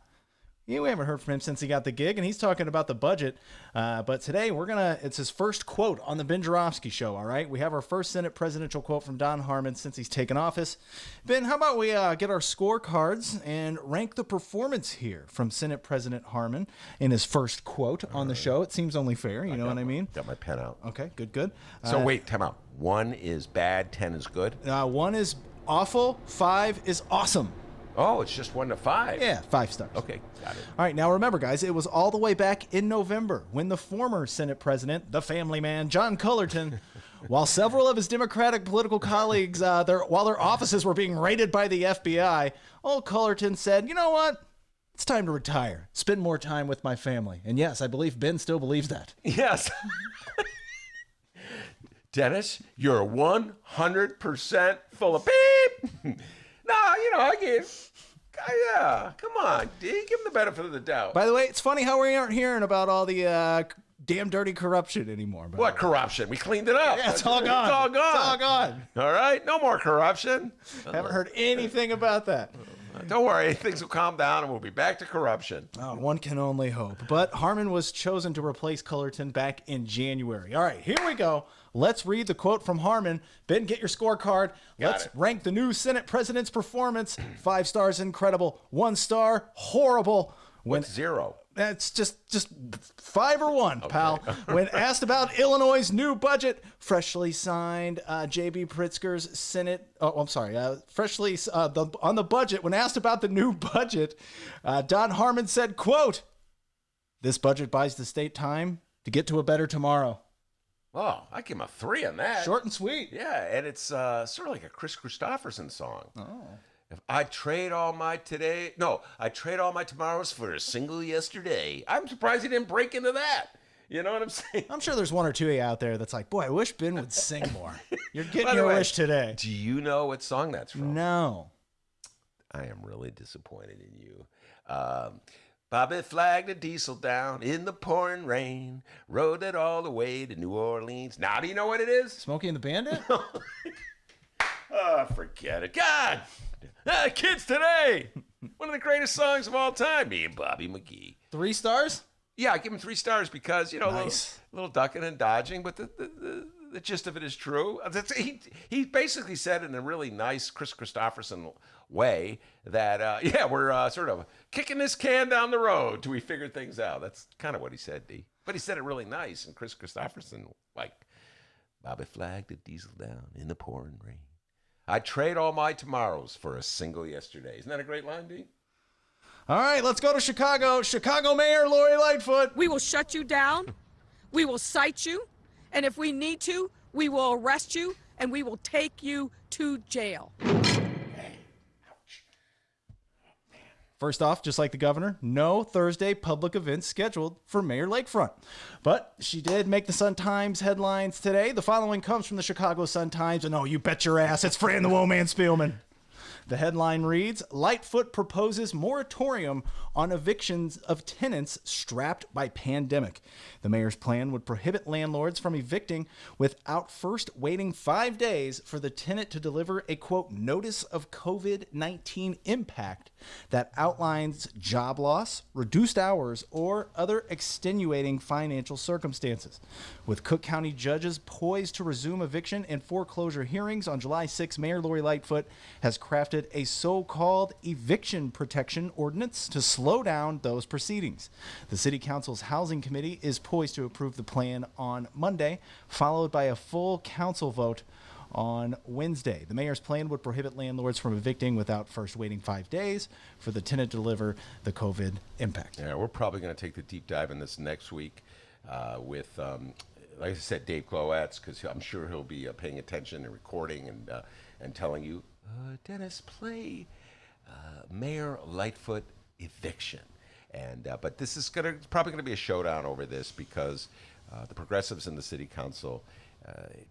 Yeah, we haven't heard from him since he got the gig, and he's talking about the budget. But today it's his first quote on the Ben Joravsky Show, all right? We have our first Senate presidential quote from Don Harmon since he's taken office. Ben, how about we get our scorecards and rank the performance here from Senate President Harmon in his first quote on the show? It seems only fair, you know what I mean? Got my pen out. Okay, good. So wait, time out. 1 is bad, 10 is good? 1 is awful, 5 is awesome. Oh, it's just 1 to 5. Yeah, 5 stars. Okay, got it. All right, now remember, guys, it was all the way back in November when the former Senate president, the family man, John Cullerton, while several of his Democratic political colleagues, while their offices were being raided by the FBI, old Cullerton said, you know what? It's time to retire. Spend more time with my family. And yes, I believe Ben still believes that. Yes. Dennis, you're 100% full of beep. No, yeah, come on, D, give him the benefit of the doubt. By the way, it's funny how we aren't hearing about all the damn dirty corruption anymore. What corruption? We cleaned it up. Yeah, it's all gone. It's all gone. It's all gone. All right, no more corruption. Haven't heard anything about that. Don't worry, things will calm down and we'll be back to corruption. Oh, one can only hope. But Harmon was chosen to replace Cullerton back in January. All right, here we go. Let's read the quote from Harmon. Ben, get your scorecard. Let's rank the new Senate president's performance. 5 stars, incredible. 1 star, horrible. What's 0? That's just 5 or 1, okay, pal. When asked about Illinois' new budget, freshly signed J.B. Pritzker's Senate. Oh, I'm sorry. Freshly on the budget. When asked about the new budget, Don Harmon said, "quote This budget buys the state time to get to a better tomorrow." Oh, I give him a 3 on that. Short and sweet. Yeah, and it's sort of like a Chris Christopherson song. Oh. If I trade all my tomorrows for a single yesterday. I'm surprised he didn't break into that. You know what I'm saying? I'm sure there's 1 or 2 out there that's like, boy, I wish Ben would sing more. You're getting your wish today. Do you know what song that's from? No. I am really disappointed in you. Bobby flagged a diesel down in the pouring rain, rode it all the way to New Orleans. Now do you know what it is? Smokey and the Bandit? Oh, forget it. God! Kids today! One of the greatest songs of all time. Me and Bobby McGee. 3 stars? Yeah, I give him 3 stars because, nice. a little ducking and dodging, but the gist of it is true. He basically said in a really nice Chris Christopherson way that, we're sort of kicking this can down the road till we figure things out. That's kind of what he said, D. But he said it really nice, and Chris Christopherson, like, Bobby flagged a diesel down in the pouring rain. I'd trade all my tomorrows for a single yesterday. Isn't that a great line, D? All right, let's go to Chicago. Chicago Mayor Lori Lightfoot. We will shut you down. We will cite you. And if we need to, we will arrest you and we will take you to jail. First off, just like the governor, no Thursday public events scheduled for Mayor Lakefront. But she did make the Sun-Times headlines today. The following comes from the Chicago Sun-Times. And oh, you bet your ass, it's Fran the Woman Spielman. The headline reads, Lightfoot proposes moratorium on evictions of tenants strapped by pandemic. The mayor's plan would prohibit landlords from evicting without first waiting 5 days for the tenant to deliver a, quote, notice of COVID-19 impact that outlines job loss, reduced hours, or other extenuating financial circumstances. With Cook County judges poised to resume eviction and foreclosure hearings on July 6, Mayor Lori Lightfoot has crafted a so-called eviction protection ordinance to slow down those proceedings. The City Council's Housing Committee is poised to approve the plan on Monday, followed by a full council vote on Wednesday. The mayor's plan would prohibit landlords from evicting without first waiting 5 days for the tenant to deliver the COVID impact. Yeah, we're probably going to take the deep dive in this next week with, like I said, Dave Cloetz, because I'm sure he'll be paying attention and recording and telling you, Dennis, play Mayor Lightfoot eviction. And but this is probably going to be a showdown over this because the progressives in the city council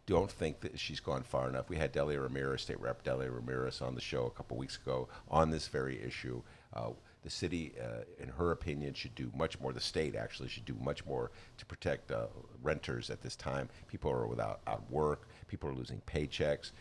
don't think that she's gone far enough. We had Delia Ramirez, State Rep Delia Ramirez, on the show a couple weeks ago on this very issue. The city, in her opinion, should do much more. The state actually should do much more to protect renters at this time. People are without work. People are losing paychecks.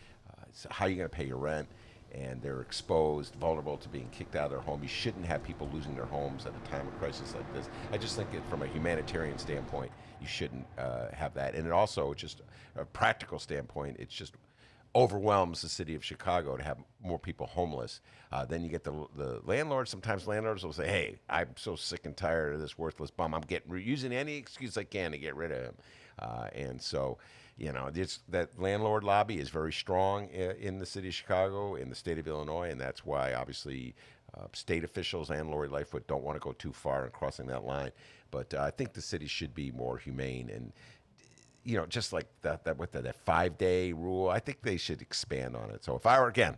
So how are you going to pay your rent? And they're exposed, vulnerable to being kicked out of their home. You shouldn't have people losing their homes at a time of crisis like this. I just think that from a humanitarian standpoint, you shouldn't have that. And it also, just a practical standpoint, it just overwhelms the city of Chicago to have more people homeless. Then you get the landlords. Sometimes landlords will say, hey, I'm so sick and tired of this worthless bum. I'm using any excuse I can to get rid of him. And so, you know, that landlord lobby is very strong in the city of Chicago, in the state of Illinois, and that's why, obviously, state officials and Lori Lightfoot don't want to go too far in crossing that line. But I think the city should be more humane and, you know, just like that 5-day rule, I think they should expand on it. So if I were, again,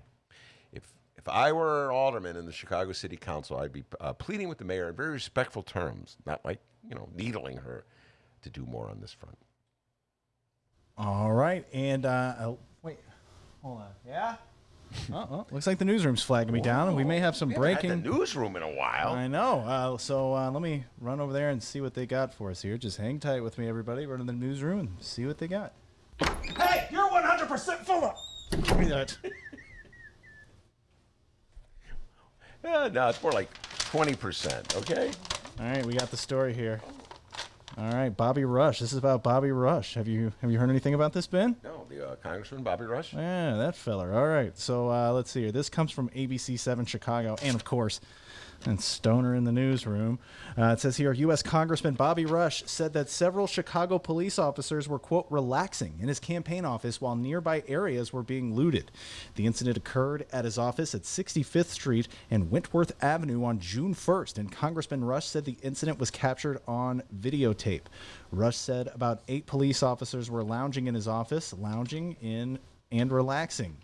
if I were an alderman in the Chicago City Council, I'd be pleading with the mayor in very respectful terms, not like, you know, needling her to do more on this front. All right, and wait, hold on. Yeah? Looks like the newsroom's flagging me down, and we may have some breaking. Had the newsroom in a while. I know. So let me run over there and see what they got for us here. Just hang tight with me, everybody. Run to the newsroom and see what they got. Hey, you're 100% full of. Give me that. No, it's more like 20%. Okay. All right, we got the story here. All right, Bobby Rush. This is about Bobby Rush. Have you heard anything about this, Ben? No, the Congressman Bobby Rush. Yeah, that feller. All right, so let's see here. This comes from ABC 7 Chicago, and of course, and Stoner in the newsroom. It says here, U.S. Congressman Bobby Rush said that several Chicago police officers were, quote, relaxing in his campaign office while nearby areas were being looted. The incident occurred at his office at 65th Street and Wentworth Avenue on June 1st, and Congressman Rush said the incident was captured on videotape. Rush said about 8 police officers were lounging in his office, and relaxing.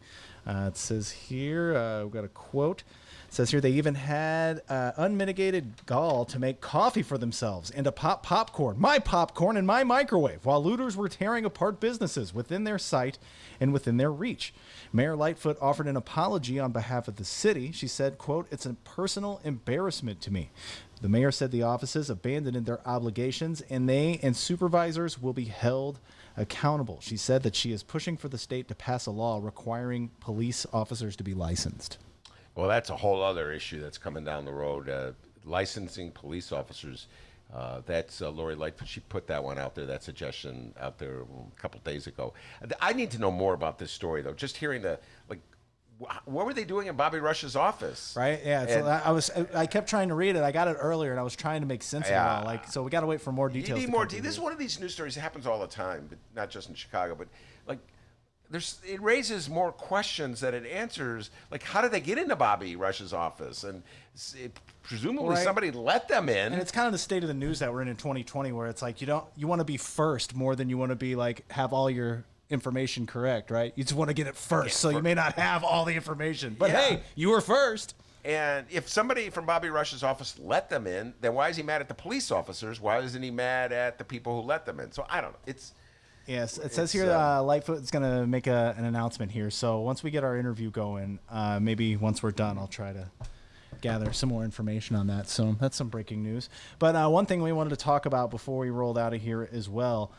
It says here, we've got a quote. It says here they even had unmitigated gall to make coffee for themselves and to pop popcorn, my popcorn in my microwave, while looters were tearing apart businesses within their sight and within their reach. Mayor Lightfoot offered an apology on behalf of the city. She said, quote, it's a personal embarrassment to me. The mayor said the offices abandoned their obligations and they and supervisors will be held accountable. She said that she is pushing for the state to pass a law requiring police officers to be licensed. Well, that's a whole other issue that's coming down the road. Licensing police officers. That's Lori Lightfoot. She put that one out there, that suggestion out there a couple days ago. I need to know more about this story, though. Just hearing what were they doing in Bobby Rush's office? Right? Yeah. I kept trying to read it. I got it earlier, and I was trying to make sense of it all. So we got to wait for more details. You need more details. This is one of these news stories that happens all the time, but not just in Chicago. But it raises more questions than it answers. Like, how did they get into Bobby Rush's office? And presumably somebody let them in. And it's kind of the state of the news that we're in 2020, where it's like you want to be first more than you want to be have all your information correct, right? You just want to get it first, you may not have all the information. But hey, you were first. And if somebody from Bobby Rush's office let them in, then why is he mad at the police officers? Why isn't he mad at the people who let them in? So I don't know. Yes, it says here Lightfoot is going to make an announcement here. So once we get our interview going, maybe once we're done, I'll try to gather some more information on that. So that's some breaking news. But one thing we wanted to talk about before we rolled out of here as well,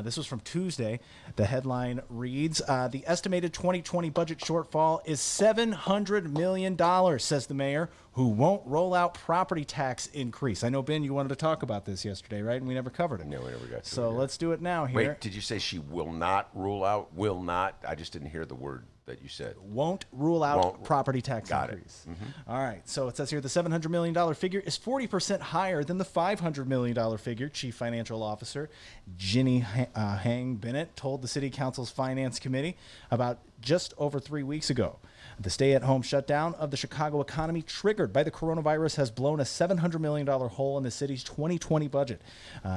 this was from Tuesday. The headline reads, the estimated 2020 budget shortfall is $700 million, says the mayor, who won't roll out property tax increase. I know, Ben, you wanted to talk about this yesterday, right? And we never covered it. No, we never got to it. So let's do it now here. Wait, did you say she will not rule out? Will not? I just didn't hear the word that you said. Won't rule out property tax increase. Mm-hmm. All right. So it says here the $700 million figure is 40% higher than the $500 million figure. Chief Financial Officer Ginny Hang Bennett told the City Council's Finance Committee about just over 3 weeks ago. The stay-at-home shutdown of the Chicago economy triggered by the coronavirus has blown a $700 million hole in the city's 2020 budget.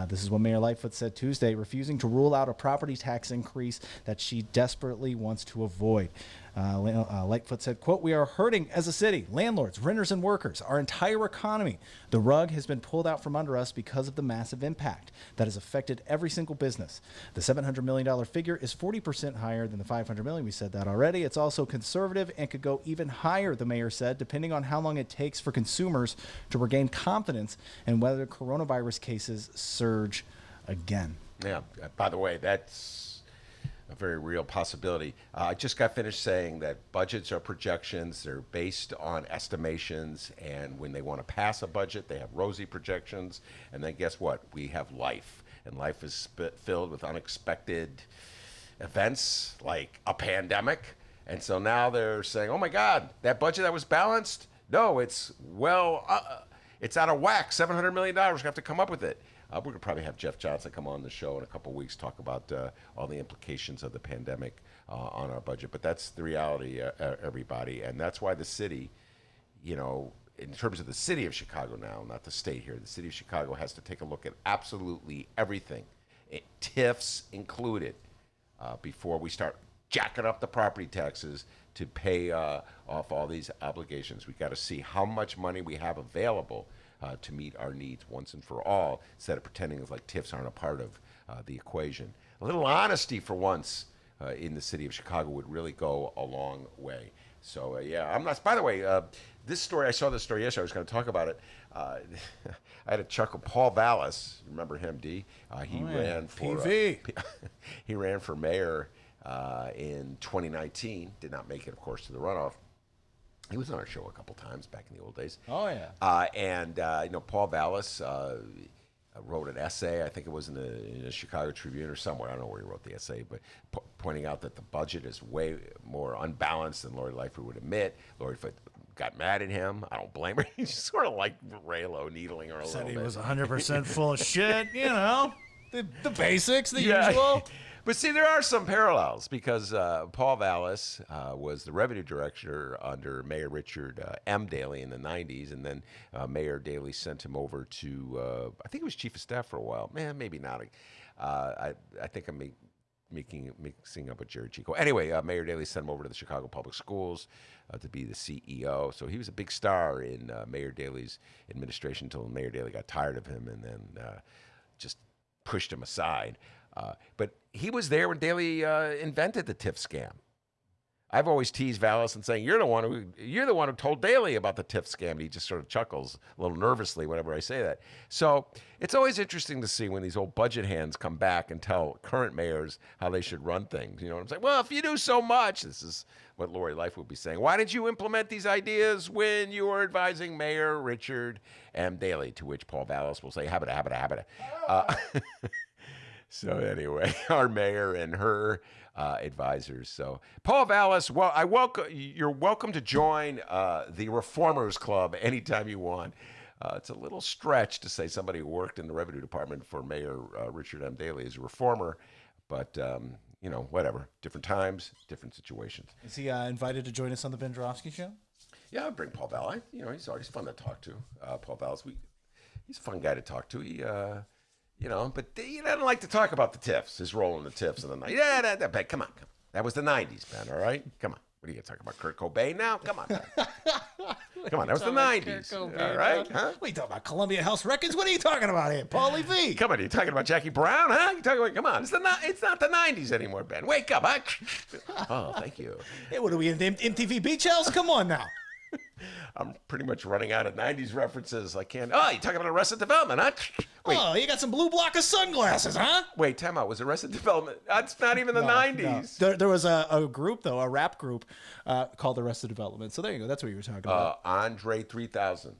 This is what Mayor Lightfoot said Tuesday, refusing to rule out a property tax increase that she desperately wants to avoid. Lightfoot said, quote, "We are hurting as a city, landlords, renters, and workers, our entire economy. The rug has been pulled out from under us because of the massive impact that has affected every single business. The $700 million figure is 40% higher than the $500 million. We said that already. It's also conservative and could go even higher, the mayor said, depending on how long it takes for consumers to regain confidence and whether coronavirus cases surge again." Yeah, by the way, that's a very real possibility. I just got finished saying that budgets are projections. They're based on estimations, and when they want to pass a budget, they have rosy projections, and then guess what? We have life, and life is filled with unexpected events like a pandemic, and so now they're saying, oh my God, that budget that was balanced? No, it's it's out of whack, $700 million, we're going to have to come up with it. We're going to probably have Jeff Johnson come on the show in a couple of weeks, talk about all the implications of the pandemic on our budget. But that's the reality, everybody. And that's why the city, you know, in terms of the city of Chicago now, not the state here, the city of Chicago has to take a look at absolutely everything, TIFs included, before we start jacking up the property taxes to pay off all these obligations. We've got to see how much money we have available to meet our needs once and for all, instead of pretending like TIFs aren't a part of the equation. A little honesty for once in the city of Chicago would really go a long way. So, yeah, I'm not, by the way, this story, I saw this story yesterday, I was going to talk about it. I had a chuckle. Paul Vallas, remember him, D? He ran for PV. He ran for mayor in 2019, did not make it, of course, to the runoff. He was on our show a couple times back in the old days. Oh, yeah. You know, Paul Vallas wrote an essay, I think it was in the Chicago Tribune or somewhere, I don't know where he wrote the essay, but pointing out that the budget is way more unbalanced than Lori Lightfoot would admit. Lori Lightfoot got mad at him. I don't blame her. He's sort of like Raylo needling her a little bit. Said he was 100% full of shit, you know, the basics, the usual. But see, there are some parallels because Paul Vallas was the revenue director under Mayor Richard M. Daley in the 90s, and then Mayor Daley sent him over to, I think he was chief of staff for a while. Man, maybe not. I think I'm mixing up with Jerry Chico. Anyway, Mayor Daley sent him over to the Chicago Public Schools to be the CEO. So he was a big star in Mayor Daley's administration until Mayor Daley got tired of him and then just pushed him aside. But he was there when Daley invented the TIF scam. I've always teased Vallas and saying, you're the one who told Daley about the TIF scam. And he just sort of chuckles a little nervously whenever I say that. So it's always interesting to see when these old budget hands come back and tell current mayors how they should run things. You know what I'm saying? Well, if you do so much, this is what Lori Lightfoot would be saying. Why didn't you implement these ideas when you were advising Mayor Richard M. Daley? To which Paul Vallas will say, habita. So anyway, our mayor and her advisors. So Paul Vallas, well, you're welcome to join the Reformers Club anytime you want. It's a little stretch to say somebody who worked in the revenue department for Mayor Richard M. Daley is a reformer, but you know, whatever. Different times, different situations. Is he invited to join us on the Ben Joravsky show? Yeah, I'll bring Paul Vallas. You know, he's always fun to talk to. Paul Vallas, he's a fun guy to talk to. He you know, but he doesn't like to talk about the TIFs, his role in the TIFs in the 90s. Yeah, but come on. That was the 90s, man, all right? Come on. What are you talking about, Kurt Cobain now? Come on. Come on, that was the 90s. All right? Huh? What are you talking about, Columbia House Records? What are you talking about here? Paulie V. Come on, are you talking about Jackie Brown, huh? You talking about, come on, it's not the 90s anymore, Ben. Wake up, huh? Oh, thank you. Hey, what are we in MTV Beach House? Come on now. I'm pretty much running out of 90s references. I can't. Oh, you talking about Arrested Development, huh? Wait. Oh, you got some blue blocker sunglasses, huh? Wait, time out. Was Arrested Development? That's not even the 90s. No. There was a group, though, a rap group called Arrested Development. So there you go. That's what you were talking about. Andre 3000.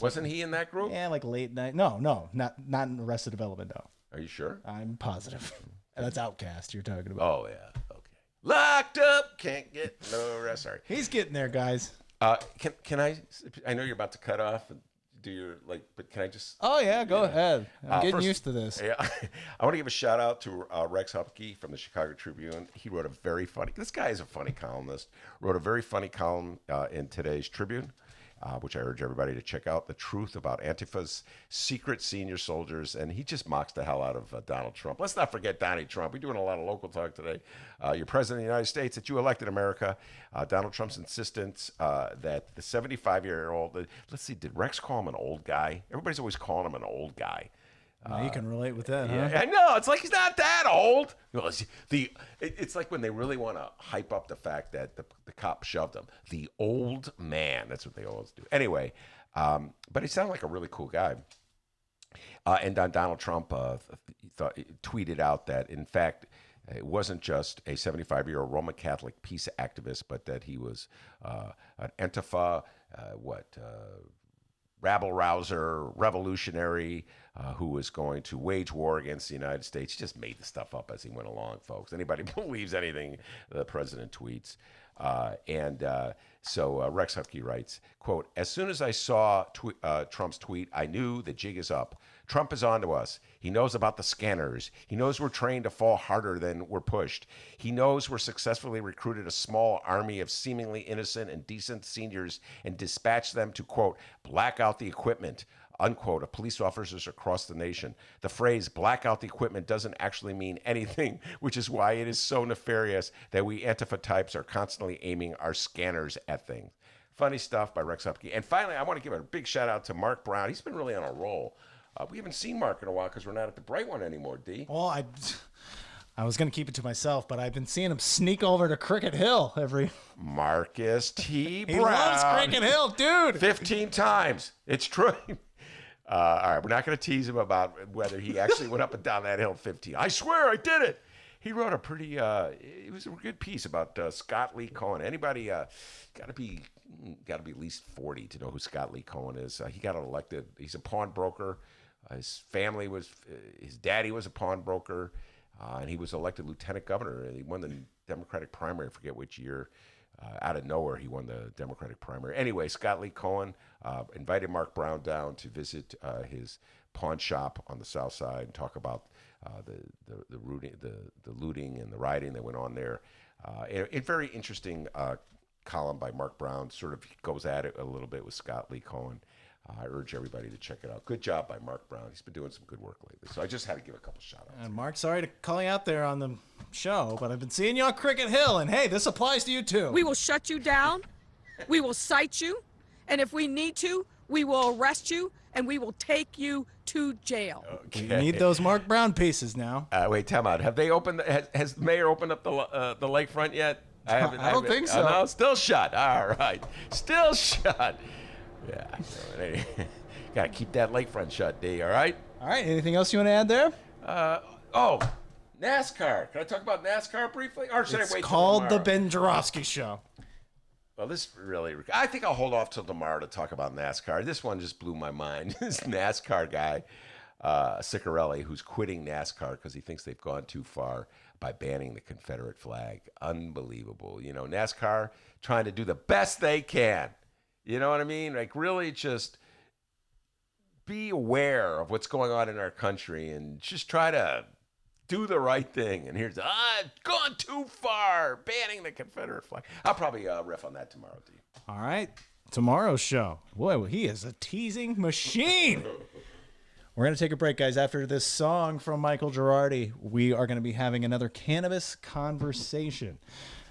Wasn't he in that group? Yeah, like late night. No, not in Arrested Development, no. Are you sure? I'm positive. That's Outkast you're talking about. Oh, yeah. Okay. Locked up, can't get no rest. Sorry. He's getting there, guys. Can I know you're about to cut off and do your, but can I just? Oh, yeah, go ahead. I'm getting used to this. Yeah, I want to give a shout out to Rex Hupke from the Chicago Tribune. He wrote this guy is a funny columnist, wrote a very funny column in today's Tribune, which I urge everybody to check out, The Truth About Antifa's Secret Senior Soldiers. And he just mocks the hell out of Donald Trump. Let's not forget Donnie Trump. We're doing a lot of local talk today. You're president of the United States, that you elected America. Donald Trump's insistence that the 75-year-old, let's see, did Rex call him an old guy? Everybody's always calling him an old guy. You can relate with that, huh? Yeah, I know. It's like he's not that old. It's like when they really want to hype up the fact that the cop shoved him. The old man. That's what they always do. Anyway, but he sounded like a really cool guy. And Donald Trump tweeted out that, in fact, it wasn't just a 75-year-old Roman Catholic peace activist, but that he was an Antifa, rabble-rouser, revolutionary, who was going to wage war against the United States. He just made the stuff up as he went along, folks. Anybody believes anything the president tweets. So Rex Hupke writes, quote, "As soon as I saw Trump's tweet, I knew the jig is up. Trump is onto us. He knows about the scanners. He knows we're trained to fall harder than we're pushed. He knows we're successfully recruited a small army of seemingly innocent and decent seniors and dispatched them to, quote, black out the equipment, unquote, of police officers across the nation. The phrase black out the equipment doesn't actually mean anything, which is why it is so nefarious that we Antifa types are constantly aiming our scanners at things." Funny stuff by Rex Hupke. And finally, I want to give a big shout out to Mark Brown. He's been really on a roll. We haven't seen Mark in a while because we're not at the Bright One anymore, D. Well, I was going to keep it to myself, but I've been seeing him sneak over to Cricket Hill every... Marcus T. Brown. He loves Cricket Hill, dude. 15 times. It's true. All right, we're not going to tease him about whether he actually went up and down that hill 15. I swear I did it. He wrote a pretty, it was a good piece about Scott Lee Cohen. Anybody got to be at least 40 to know who Scott Lee Cohen is. He got elected. He's a pawnbroker. His family was, his daddy was a pawnbroker, and he was elected lieutenant governor. And he won the Democratic primary. I forget which year. Out of nowhere, he won the Democratic primary. Anyway, Scott Lee Cohen invited Mark Brown down to visit his pawn shop on the South Side and talk about the looting and the rioting that went on there. A very interesting column by Mark Brown. Sort of goes at it a little bit with Scott Lee Cohen. I urge everybody to check it out. Good job by Mark Brown. He's been doing some good work lately. So I just had to give a couple shout outs. And Mark, sorry to call you out there on the show, but I've been seeing you on Cricket Hill, and hey, this applies to you too. We will shut you down. We will cite you. And if we need to, we will arrest you and we will take you to jail. Okay. We need those Mark Brown pieces now. Wait, time out. Have they opened? Has the mayor opened up the lakefront yet? I don't think so. No, still shut. All right, still shut. Yeah. Got to keep that lakefront shut, D. All right. All right. Anything else you want to add there? NASCAR. Can I talk about NASCAR briefly? Or should I wait? It's called the Ben Joravsky Show. Well, I think I'll hold off till tomorrow to talk about NASCAR. This one just blew my mind. This NASCAR guy, Ciccarelli, who's quitting NASCAR because he thinks they've gone too far by banning the Confederate flag. Unbelievable. You know, NASCAR trying to do the best they can. You know what I mean? Like, really just be aware of what's going on in our country and just try to do the right thing. And here's, gone too far, banning the Confederate flag. I'll probably riff on that tomorrow, D. All right. Tomorrow's show. Boy, he is a teasing machine. We're going to take a break, guys. After this song from Michael Girardi, we are going to be having another cannabis conversation.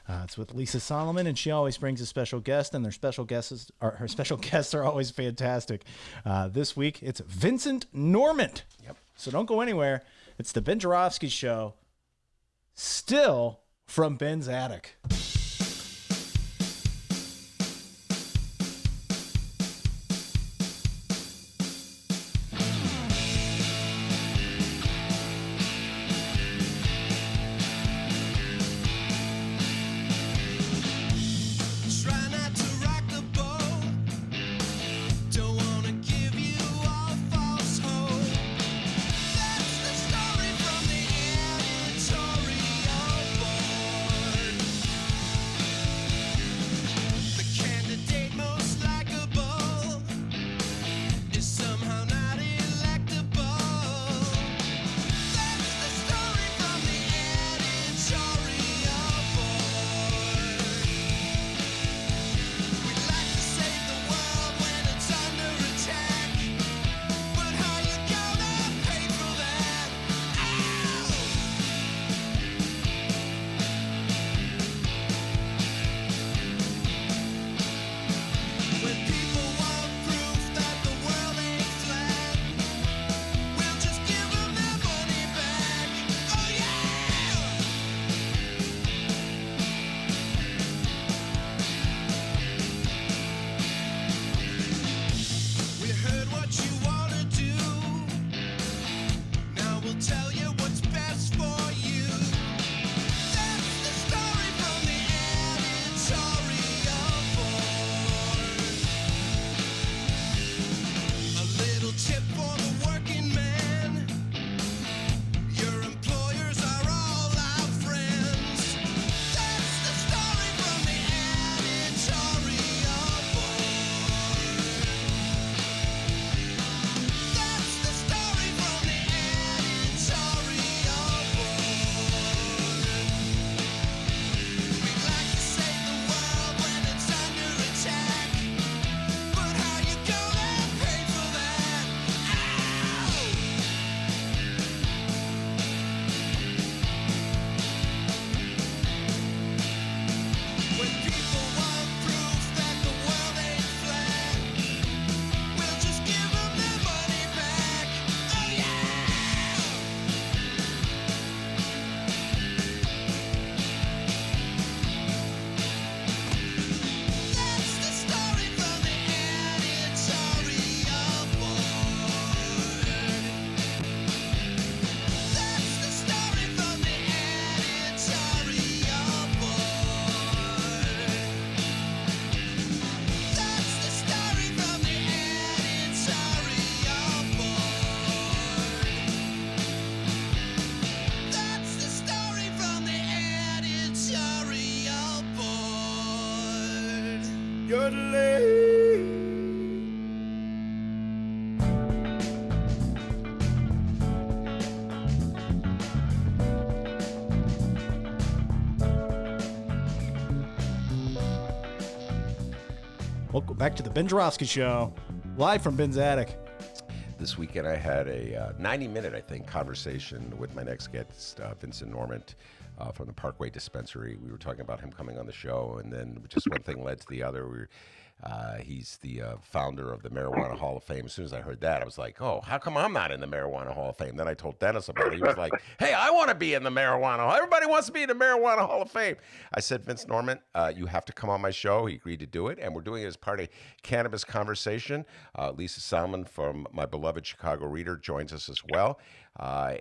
It's with Lisa Solomon, and she always brings a special guest, and her special guests are always fantastic. This week, it's Vincent Norment. Yep. So don't go anywhere. It's the Ben Joravsky Show, still from Ben's attic. Welcome back to the Ben Joravsky Show, live from Ben's attic. This weekend I had a 90-minute, I think, conversation with my next guest, Vincent Norment, from the Parkway Dispensary. We were talking about him coming on the show, and then just one thing led to the other. He's the founder of the Marijuana Hall of Fame. As soon as I heard that, I was like, oh, how come I'm not in the Marijuana Hall of Fame? Then I told Dennis about it. He was like, hey, I want to be in the Marijuana Hall. Everybody wants to be in the Marijuana Hall of Fame. I said, Vince Norman, you have to come on my show. He agreed to do it, and we're doing it as part of Cannabis Conversation. Lisa Salmon from my beloved Chicago Reader joins us as well.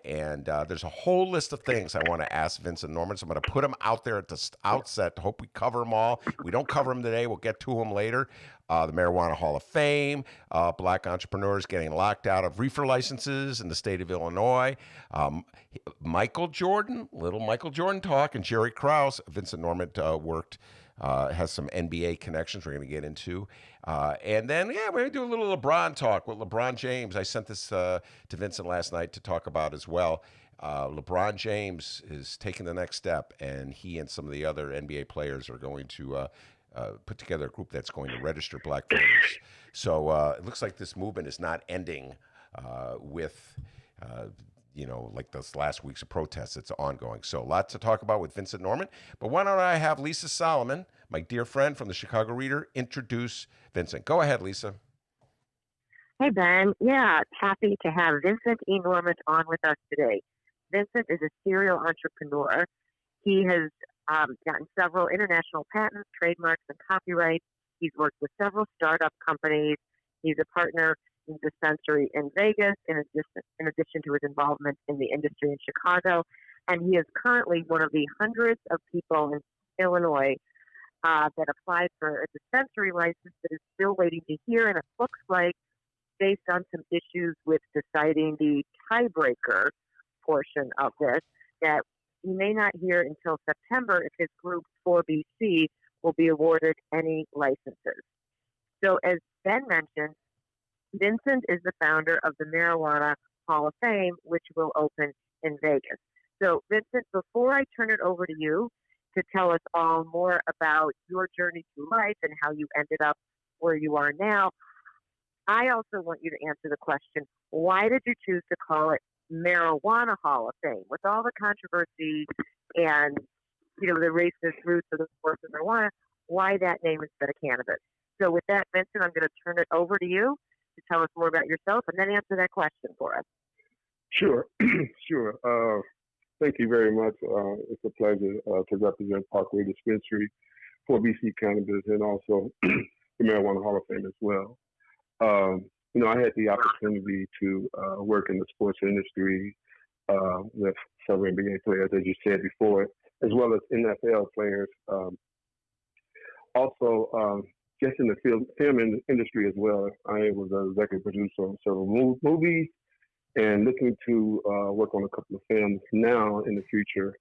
And there's a whole list of things I want to ask Vincent Norman. So I'm going to put them out there at the outset. Hope we cover them all. If we don't cover them today, we'll get to them later. The Marijuana Hall of Fame, black entrepreneurs getting locked out of reefer licenses in the state of Illinois, Michael Jordan, little Michael Jordan talk, and Jerry Krause. Vincent Norman has some NBA connections we're going to get into. And then, we're going to do a little LeBron talk with LeBron James. I sent this to Vincent last night to talk about as well. LeBron James is taking the next step, and he and some of the other NBA players are going to put together a group that's going to register black voters. So it looks like this movement is not ending with like this last week's protests. It's ongoing. So a lot to talk about with Vincent Norment. But why don't I have Lisa Solomon, my dear friend from the Chicago Reader, introduce Vincent. Go ahead, Lisa. Hey, Ben. Yeah, happy to have Vincent E. Norment on with us today. Vincent is a serial entrepreneur. He has gotten several international patents, trademarks, and copyrights. He's worked with several startup companies. He's a partner in dispensary in Vegas, in addition to his involvement in the industry in Chicago. And he is currently one of the hundreds of people in Illinois that applied for a dispensary license that is still waiting to hear. And it looks like, based on some issues with deciding the tiebreaker portion of this, that he may not hear until September if his group 4BC will be awarded any licenses. So as Ben mentioned, Vincent is the founder of the Marijuana Hall of Fame, which will open in Vegas. So Vincent, before I turn it over to you to tell us all more about your journey through life and how you ended up where you are now, I also want you to answer the question, why did you choose to call it Marijuana Hall of Fame? With all the controversy and, the racist roots of the sport of marijuana, why that name instead of cannabis? So with that, Vincent, I'm going to turn it over to you to tell us more about yourself and then answer that question for us. Sure, sure. Thank you very much. It's a pleasure to represent Parkway Dispensary for BC Cannabis and also the Marijuana Hall of Fame as well. I had the opportunity to work in the sports industry with several NBA players, as you said before, as well as NFL players. Also, just in the film industry as well. I was an executive producer on several movies and looking to work on a couple of films now in the future.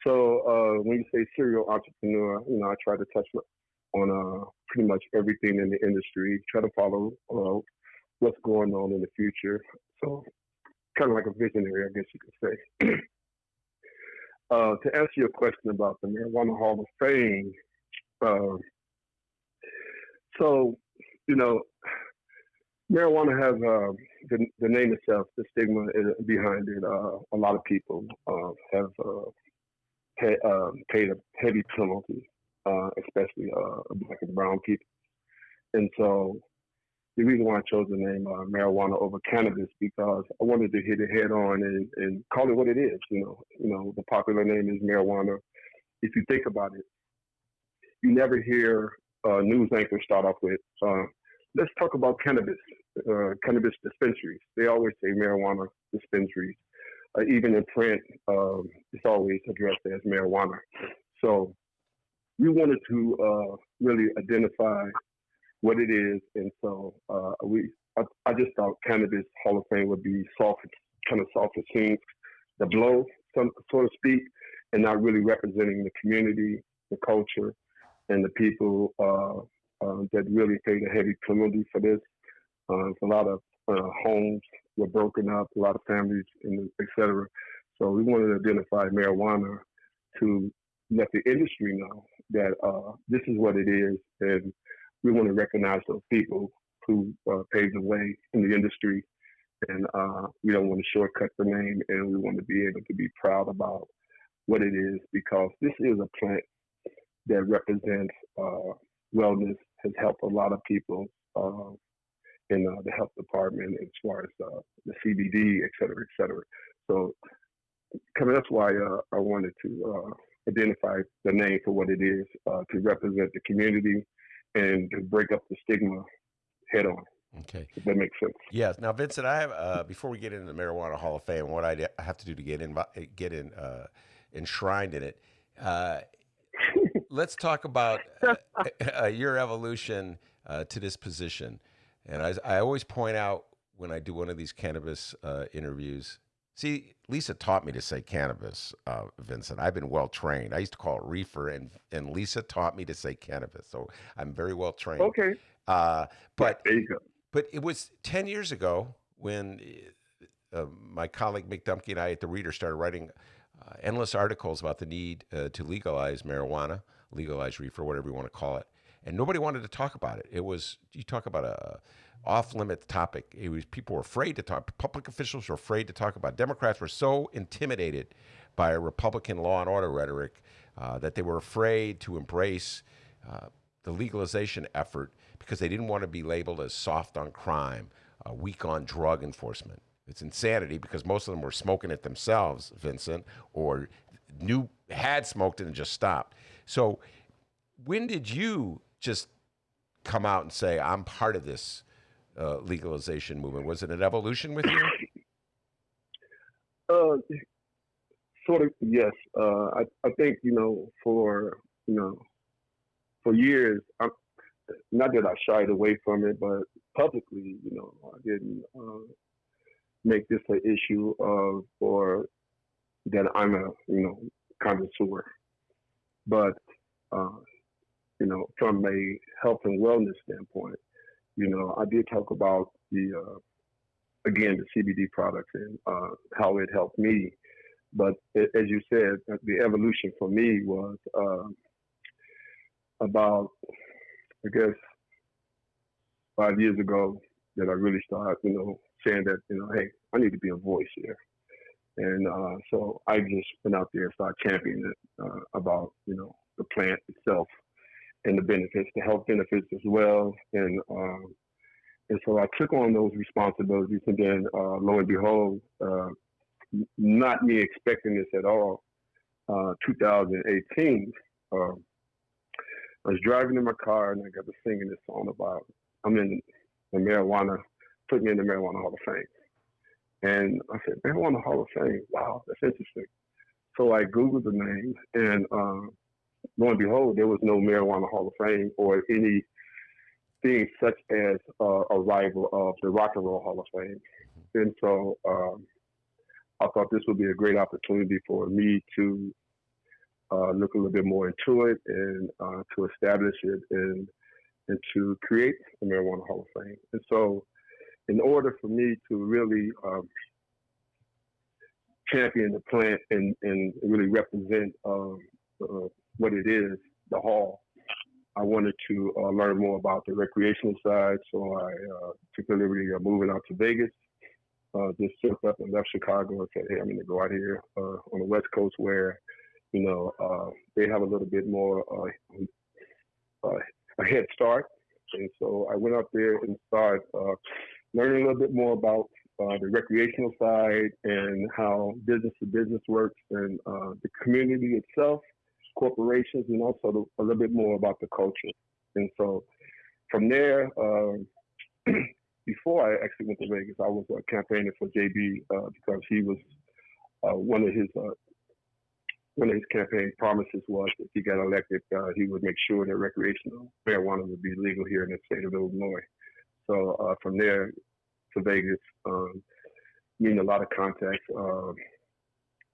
So when you say serial entrepreneur, I try to touch on pretty much everything in the industry, try to follow what's going on in the future. So kind of like a visionary, I guess you could say. To answer your question about the Marijuana Hall of Fame, marijuana has the name itself, the stigma behind it. A lot of people have paid a heavy penalty, especially black and brown people. And so the reason why I chose the name marijuana over cannabis, because I wanted to hit it head on and call it what it is. The popular name is marijuana. If you think about it, you never hear news anchors start off with, let's talk about cannabis dispensaries. They always say marijuana dispensaries. Even in print, it's always addressed as marijuana. So we wanted to really identify what it is, and so I just thought Cannabis Hall of Fame would be kind of soft as things, the blow, so to speak, and not really representing the community, the culture, and the people that really paid a heavy penalty for this. A lot of homes were broken up, a lot of families, et cetera. So we wanted to identify marijuana to let the industry know that this is what it is, and we want to recognize those people who paved the way in the industry, and we don't want to shortcut the name, and we want to be able to be proud about what it is, because this is a plant that represents wellness, has helped a lot of people in the health department as far as the CBD, et cetera, et cetera. So that's why I wanted to identify the name for what it is, to represent the community and to break up the stigma head on. Okay. If that makes sense. Yes. Now, Vincent, I have before we get into the Marijuana Hall of Fame, what I have to do to get enshrined in it. Let's talk about your evolution to this position. And I always point out when I do one of these cannabis interviews. See, Lisa taught me to say cannabis, Vincent. I've been well trained. I used to call it reefer, and Lisa taught me to say cannabis. So I'm very well trained. Okay. But there you go. But it was 10 years ago when my colleague Mick Dumke and I at the Reader started writing endless articles about the need to legalize marijuana, legalize reefer, whatever you want to call it. and nobody wanted to talk about it. It was, you talk about a off-limits topic. It was, people were afraid to talk. Public officials were afraid to talk about. Democrats were so intimidated by a Republican law and order rhetoric that they were afraid to embrace the legalization effort because they didn't want to be labeled as soft on crime, weak on drug enforcement. It's insanity because most of them were smoking it themselves, Vincent, or had smoked it and just stopped. So when did you just come out and say, I'm part of this legalization movement? Was it an evolution with you? Sort of, yes. I think, for years, not that I shied away from it, but publicly, I didn't make this an issue of, or that I'm a, connoisseur. But, from a health and wellness standpoint, I did talk about the CBD products and how it helped me. But as you said, the evolution for me was about, I guess, 5 years ago that I really started, saying that, hey, I need to be a voice here. And so I just went out there and started championing it about, the plant itself and the benefits, the health benefits as well. And so I took on those responsibilities, and then lo and behold, not me expecting this at all, 2018, I was driving in my car and I got to singing this song about, I'm in the marijuana, put me in the Marijuana Hall of Fame. And I said, Marijuana Hall of Fame, wow, that's interesting. So I Googled the name, and lo and behold, there was no Marijuana Hall of Fame or anything such as a rival of the Rock and Roll Hall of Fame. And so I thought this would be a great opportunity for me to look a little bit more into it and to establish it and to create the Marijuana Hall of Fame. And so in order for me to really champion the plant and really represent what it is, the hall, I wanted to learn more about the recreational side. So I took the liberty of moving out to Vegas, just jumped up and left Chicago and said, hey, I'm going to go out here on the West Coast where, they have a little bit more a head start. And so I went out there and started learning a little bit more about the recreational side and how business to business works and the community itself, corporations, and also a little bit more about the culture. And so from there, before I actually went to Vegas, I was campaigning for JB because he was one of his campaign promises was if he got elected, he would make sure that recreational marijuana would be legal here in the state of Illinois. So from there to Vegas, meeting a lot of contacts,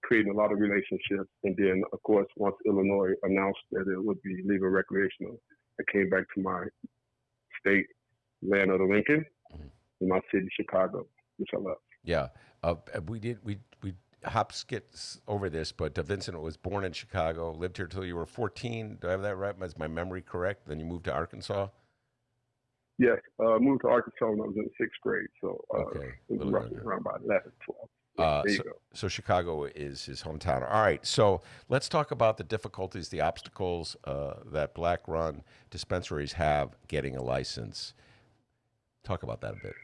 creating a lot of relationships. And then, of course, once Illinois announced that it would be legal recreational, I came back to my state, land of the Lincoln, in my city, Chicago, which I love. Yeah. We hop skips over this, but Vincent was born in Chicago, lived here till you were 14. Do I have that right? Is my memory correct? Then you moved to Arkansas? Yes, moved to Arkansas when I was in the 6th grade. So it was roughly around about 11, 12. There you go. So Chicago is his hometown. All right, so let's talk about the difficulties, the obstacles that black-run dispensaries have getting a license. Talk about that a bit.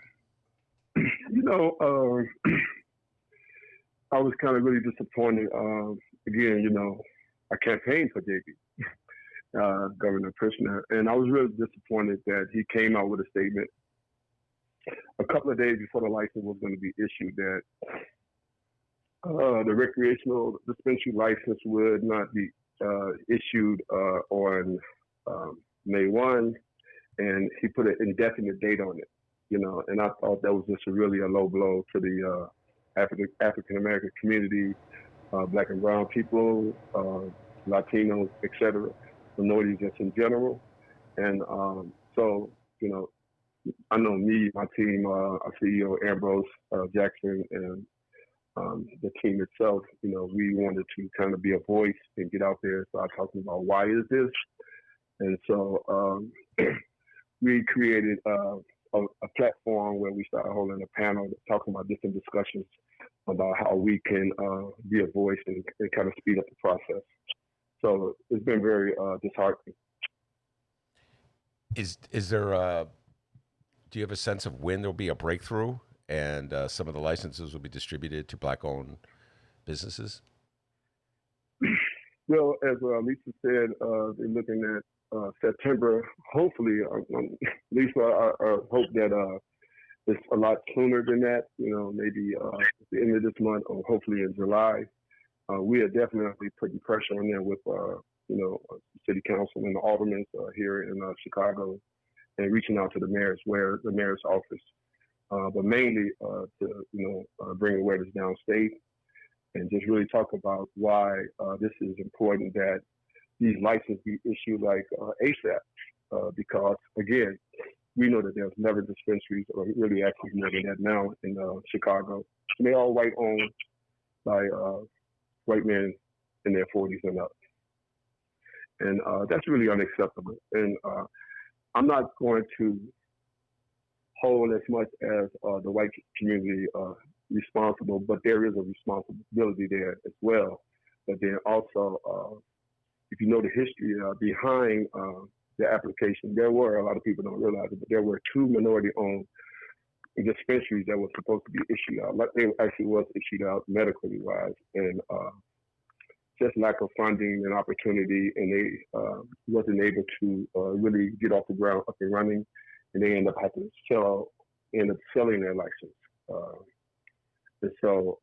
I was kind of really disappointed. Again, I campaigned for JB, Governor Pritzker, and I was really disappointed that he came out with a statement a couple of days before the license was going to be issued that the recreational dispensary license would not be issued on May 1, and he put an indefinite date on it, and I thought that was just really a low blow to the African-American community, black and brown people, Latinos, etc., minorities just in general. And so, I know me, my team, our CEO, Ambrose Jackson, and the team itself, we wanted to kind of be a voice and get out there and start talking about why is this? And so we created a platform where we started holding a panel talking about different discussions about how we can be a voice and kind of speed up the process. So it's been very disheartening. Is there do you have a sense of when there'll be a breakthrough and some of the licenses will be distributed to Black-owned businesses? Well, as Lisa said, they're looking at September. Hopefully, Lisa, I hope that it's a lot sooner than that. Maybe at the end of this month or hopefully in July. We are definitely putting pressure on them with, city council and the aldermen here in Chicago, and reaching out to the mayor's office, but mainly to bring awareness downstate and just really talk about why this is important that these licenses be issued like ASAP, because again, we know that there's never dispensaries, or really actually more than that now in Chicago. And they're all white owned by white men in their 40s and up. And that's really unacceptable. And I'm not going to hold as much as the white community responsible, but there is a responsibility there as well. But then also, if you know the history behind the application, there were, a lot of people don't realize it, but there were 2 minority-owned dispensaries that were supposed to be issued out. They actually was issued out medically wise, and just lack of funding and opportunity, and they wasn't able to really get off the ground up and running, and they end up having to end up selling their license. And so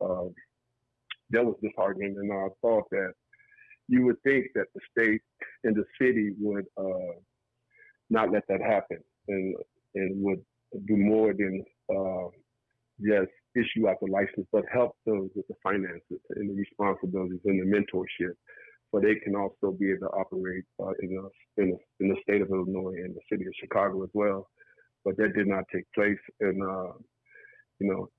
that was disheartening, and I thought that you would think that the state and the city would not let that happen, and would do more than just issue out the license, but help those with the finances and the responsibilities and the mentorship, so they can also be able to operate in the state of Illinois and the city of Chicago as well. But that did not take place, and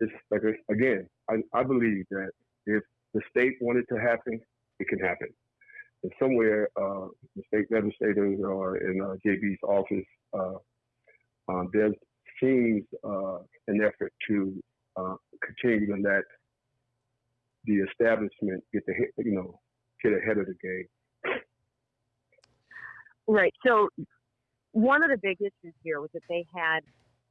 it's like, again, I believe that if the state wanted to happen, it can happen. And somewhere, the state legislators or in JB's office, there seems an effort to continue to let the establishment get ahead of the game. Right. So one of the big issues here was that they had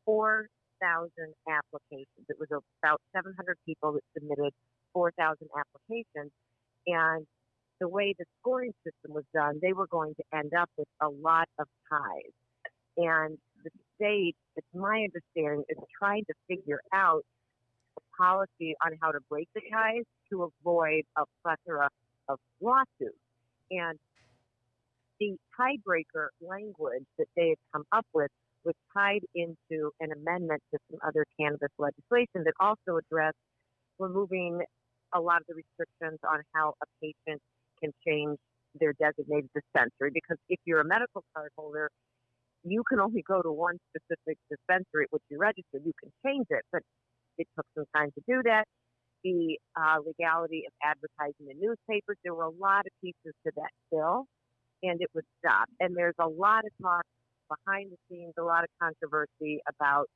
4,000 applications. It was about 700 people that submitted 4,000 applications, and the way the scoring system was done, they were going to end up with a lot of ties. And the state, it's my understanding, is trying to figure out a policy on how to break the ties to avoid a plethora of lawsuits. And the tiebreaker language that they had come up with was tied into an amendment to some other cannabis legislation that also addressed removing a lot of the restrictions on how a patient can change their designated dispensary. Because if you're a medical card holder, you can only go to one specific dispensary at which you registered. You can change it, but it took some time to do that. The legality of advertising in newspapers, there were a lot of pieces to that bill, and it was stopped. And there's a lot of talk behind the scenes, a lot of controversy about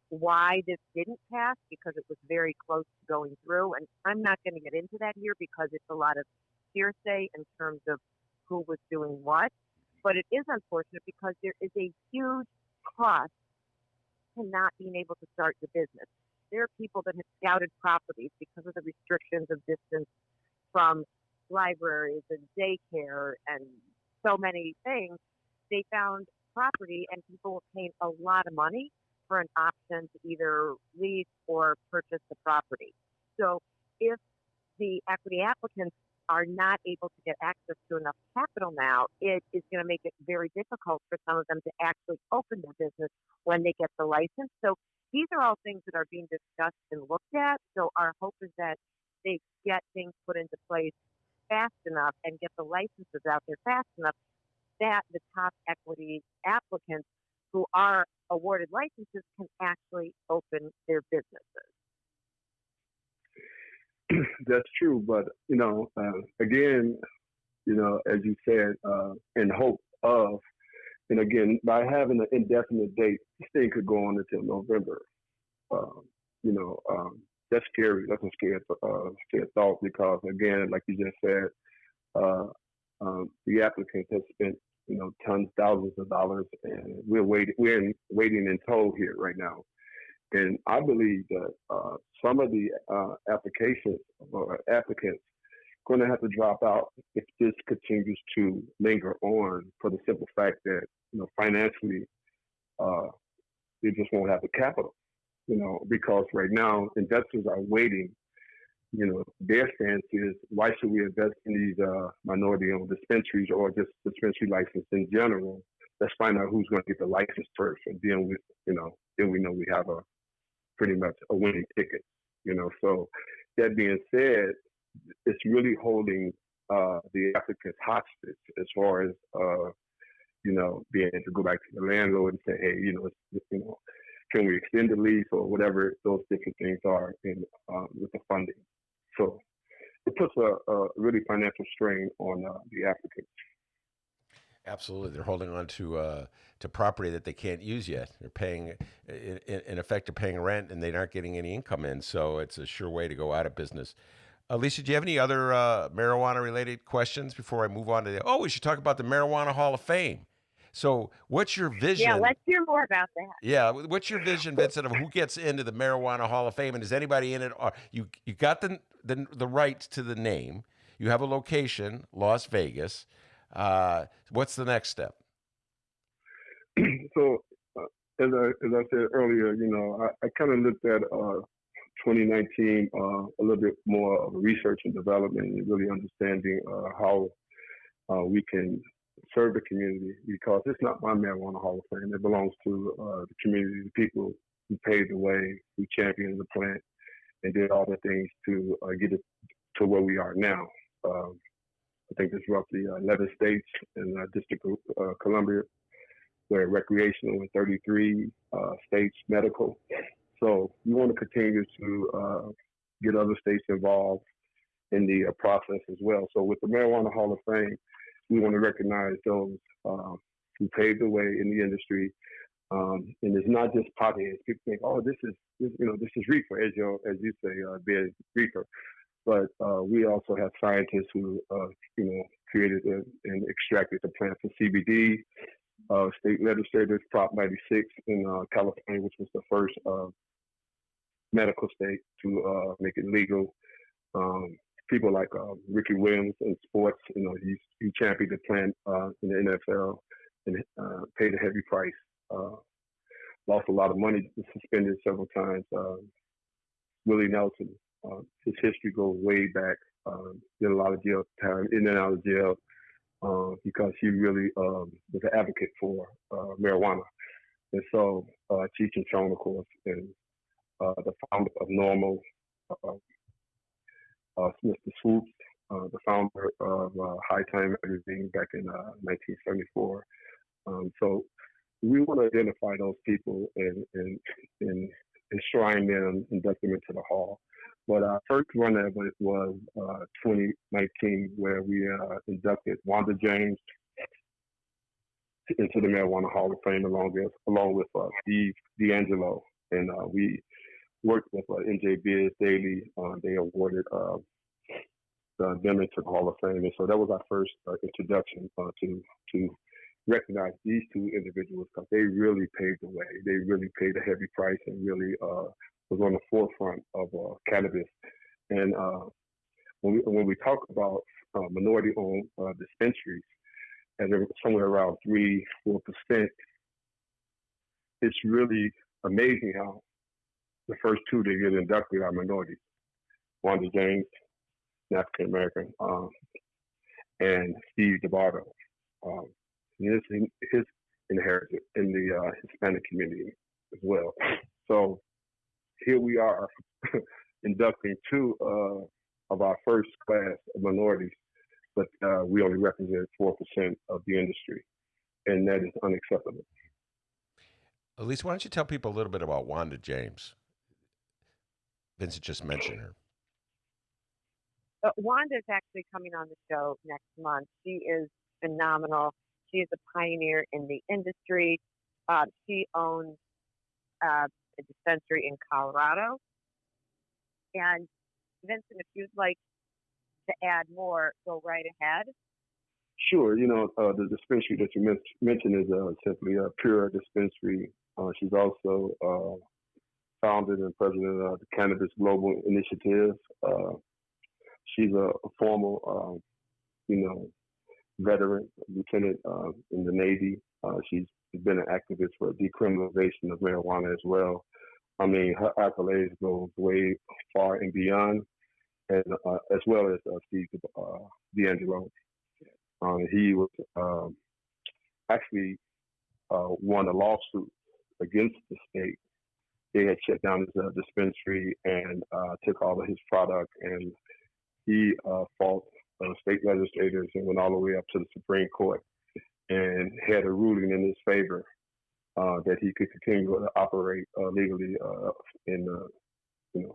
why this didn't pass, because it was very close to going through. And I'm not going to get into that here because it's a lot of hearsay in terms of who was doing what. But it is unfortunate because there is a huge cost to not being able to start your business. There are people that have scouted properties because of the restrictions of distance from libraries and daycare and so many things. They found property, and people were paying a lot of money for an option to either lease or purchase the property. So if the equity applicants are not able to get access to enough capital now, it is going to make it very difficult for some of them to actually open their business when they get the license. So these are all things that are being discussed and looked at. So our hope is that they get things put into place fast enough and get the licenses out there fast enough that the top equity applicants who are awarded licenses can actually open their businesses. That's true, but again, as you said, in hope of And again, by having an indefinite date, this thing could go on until November. That's scary. That's a scary thought because, again, like you just said, the applicant has spent, tons, thousands of dollars, and we're waiting in tow here right now. And I believe that some of the applications or applicants going to have to drop out if this continues to linger on, for the simple fact that, financially, they just won't have the capital, because right now investors are waiting. Their stance is, why should we invest in these minority-owned dispensaries or just dispensary license in general? Let's find out who's going to get the license first, and then we know we have pretty much a winning ticket. So that being said, it's really holding the applicants hostage as far as being able to go back to the landlord and say, hey, can we extend the lease or whatever those different things are in with the funding. So it puts a really financial strain on the applicants. Absolutely, they're holding on to property that they can't use yet. They're paying, in effect, they're paying rent, and they aren't getting any income in. So it's a sure way to go out of business. Lisa, do you have any other marijuana-related questions before I move on to we should talk about the Marijuana Hall of Fame. So what's your vision? Yeah, let's hear more about that. Yeah, what's your vision, Vincent, of who gets into the Marijuana Hall of Fame? And is anybody in it? You got the rights to the name. You have a location, Las Vegas. What's the next step? So, as I said earlier, I kind of looked at 2019 a little bit more of research and development and really understanding how we can serve the community, because it's not my Marijuana Hall of Fame. It belongs to the community, the people who paved the way, who championed the plant, and did all the things to get it to where we are now. I think there's roughly 11 states in the District of Columbia, where recreational, and 33 states medical. So we want to continue to get other states involved in the process as well. So with the Marijuana Hall of Fame, we want to recognize those who paved the way in the industry. And it's not just potheads. People think, this is reefer, as you say, being reefer. But we also have scientists who, created and extracted the plant for CBD. State legislators, Prop 96 in California, which was the first medical state to make it legal. People like Ricky Williams in sports, he championed the plant in the NFL and paid a heavy price. Lost a lot of money, suspended several times. Willie Nelson, his history goes way back. Did a lot of jail time, in and out of jail, because he really was an advocate for marijuana. And so, Cheech and Chong, of course, and the founder of Normal, Mr. Swoops, the founder of High Time Magazine back in 1974. So we want to identify those people and enshrine them, induct them into the hall. But our first run at it was 2019, where we inducted Wanda James into the Marijuana Hall of Fame along with Steve D'Angelo, and we worked with NJ Biz Daily. They awarded them into the Hall of Fame, and so that was our first introduction to recognize these two individuals, because they really paved the way. They really paid a heavy price and really was on the forefront of cannabis. And when we talk about minority-owned dispensaries, and they're somewhere around 3-4%, it's really amazing how the first two to get inducted are minorities. Wanda James, an African American, and Steve DeBardo. His inherited in the Hispanic community as well. So here we are inducting two of our first class of minorities, but we only represent 4% of the industry, and that is unacceptable. Elise, why don't you tell people a little bit about Wanda James? Vincent just mentioned her. Wanda is actually coming on the show next month. She is phenomenal. She is a pioneer in the industry. She owns a dispensary in Colorado. And Vincent, if you'd like to add more, go right ahead. Sure. The dispensary that you mentioned is simply a Pure Dispensary. She's also founded and president of the Cannabis Global Initiative. She's a former, veteran lieutenant in the Navy. She's been an activist for decriminalization of marijuana as well. I mean, her accolades go way far and beyond, and as well as Steve D'Angelo. He was actually won a lawsuit against the state. They had shut down his dispensary and took all of his product, and he fought state legislators and went all the way up to the Supreme Court and had a ruling in his favor that he could continue to operate legally.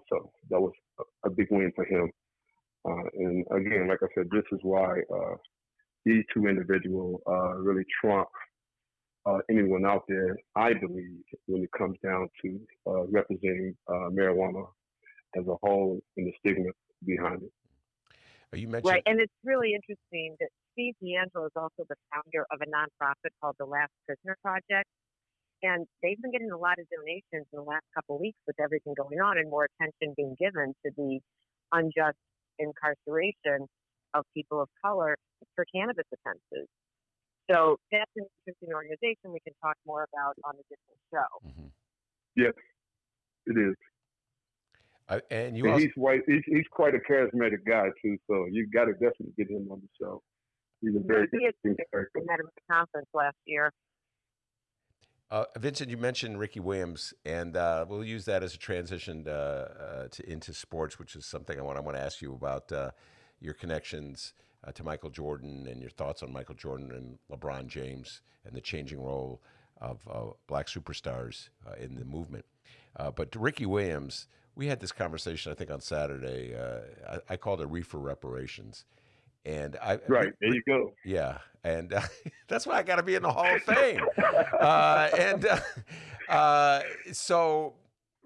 So that was a big win for him. And again, like I said, this is why these two individuals really trump anyone out there, I believe, when it comes down to representing marijuana as a whole and the stigma behind it. You mentioned Right, and it's really interesting that Steve D'Angelo is also the founder of a nonprofit called the Last Prisoner Project, and they've been getting a lot of donations in the last couple of weeks with everything going on and more attention being given to the unjust incarceration of people of color for cannabis offenses. So that's an interesting organization we can talk more about on a different show. Mm-hmm. Yes, it is. And he's white. He's quite a charismatic guy too. So you've got to definitely get him on the show. He's a very interesting character. We met him at the conference last year. Vincent, you mentioned Ricky Williams, and we'll use that as a transition into sports, which is something I want to ask you about your connections to Michael Jordan and your thoughts on Michael Jordan and LeBron James and the changing role of black superstars in the movement. But to Ricky Williams, we had this conversation, I think, on Saturday. I called it reefer reparations. And there you go. Yeah, and that's why I got to be in the Hall of Fame. So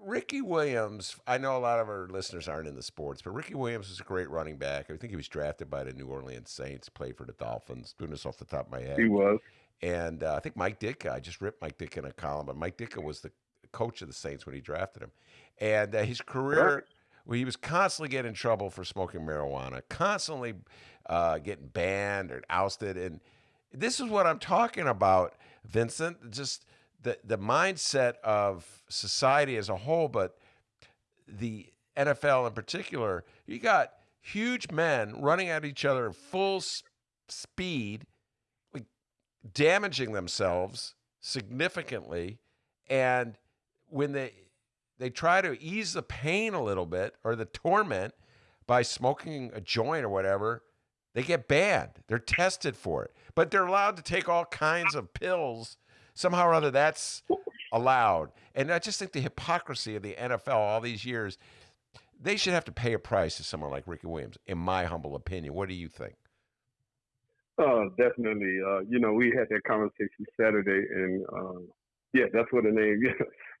Ricky Williams, I know a lot of our listeners aren't in the sports, but Ricky Williams was a great running back. I think he was drafted by the New Orleans Saints, played for the Dolphins, doing this off the top of my head. He was. And I think Mike Ditka, I just ripped Mike Ditka in a column, but Mike Ditka was the coach of the Saints when he drafted him. And his career, well, he was constantly getting in trouble for smoking marijuana, constantly getting banned or ousted. And this is what I'm talking about, Vincent, just the mindset of society as a whole, but the NFL in particular. You got huge men running at each other at full speed, like damaging themselves significantly. And when they try to ease the pain a little bit or the torment by smoking a joint or whatever, they get banned. They're tested for it. But they're allowed to take all kinds of pills. Somehow or other, that's allowed. And I just think the hypocrisy of the NFL all these years, they should have to pay a price to someone like Ricky Williams, in my humble opinion. What do you think? Definitely. We had that conversation Saturday, and that's what the name,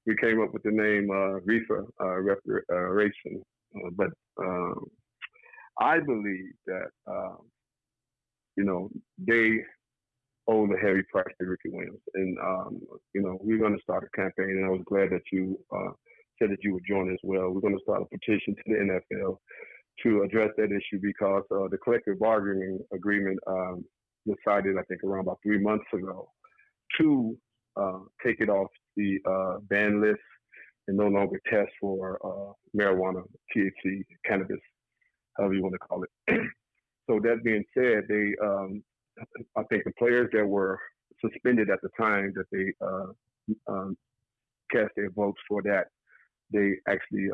we came up with the name reefer reparation. But I believe that, they owe the heavy price to Ricky Williams. And, we're going to start a campaign, and I was glad that you said that you would join as well. We're going to start a petition to the NFL to address that issue because the collective bargaining agreement decided, I think, around about 3 months ago to take it off the ban list and no longer test for marijuana, THC, cannabis, however you want to call it. So that being said, they, I think the players that were suspended at the time that they cast their votes for that, they actually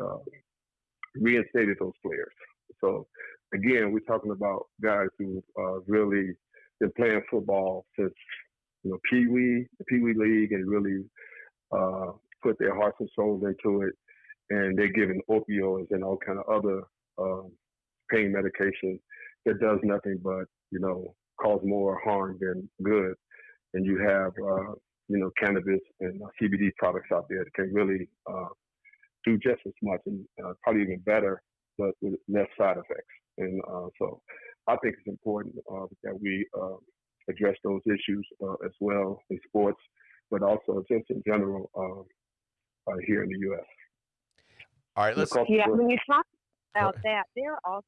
reinstated those players. So again, we're talking about guys who really been playing football since the Pee Wee League, and really put their hearts and souls into it. And they're giving opioids and all kind of other pain medication that does nothing but cause more harm than good. and you have cannabis and CBD products out there that can really do just as much and probably even better, but with less side effects. And so I think it's important that we address those issues as well in sports, but also just in general here in the U.S. All right, let's. Yeah, when you talk about that, there have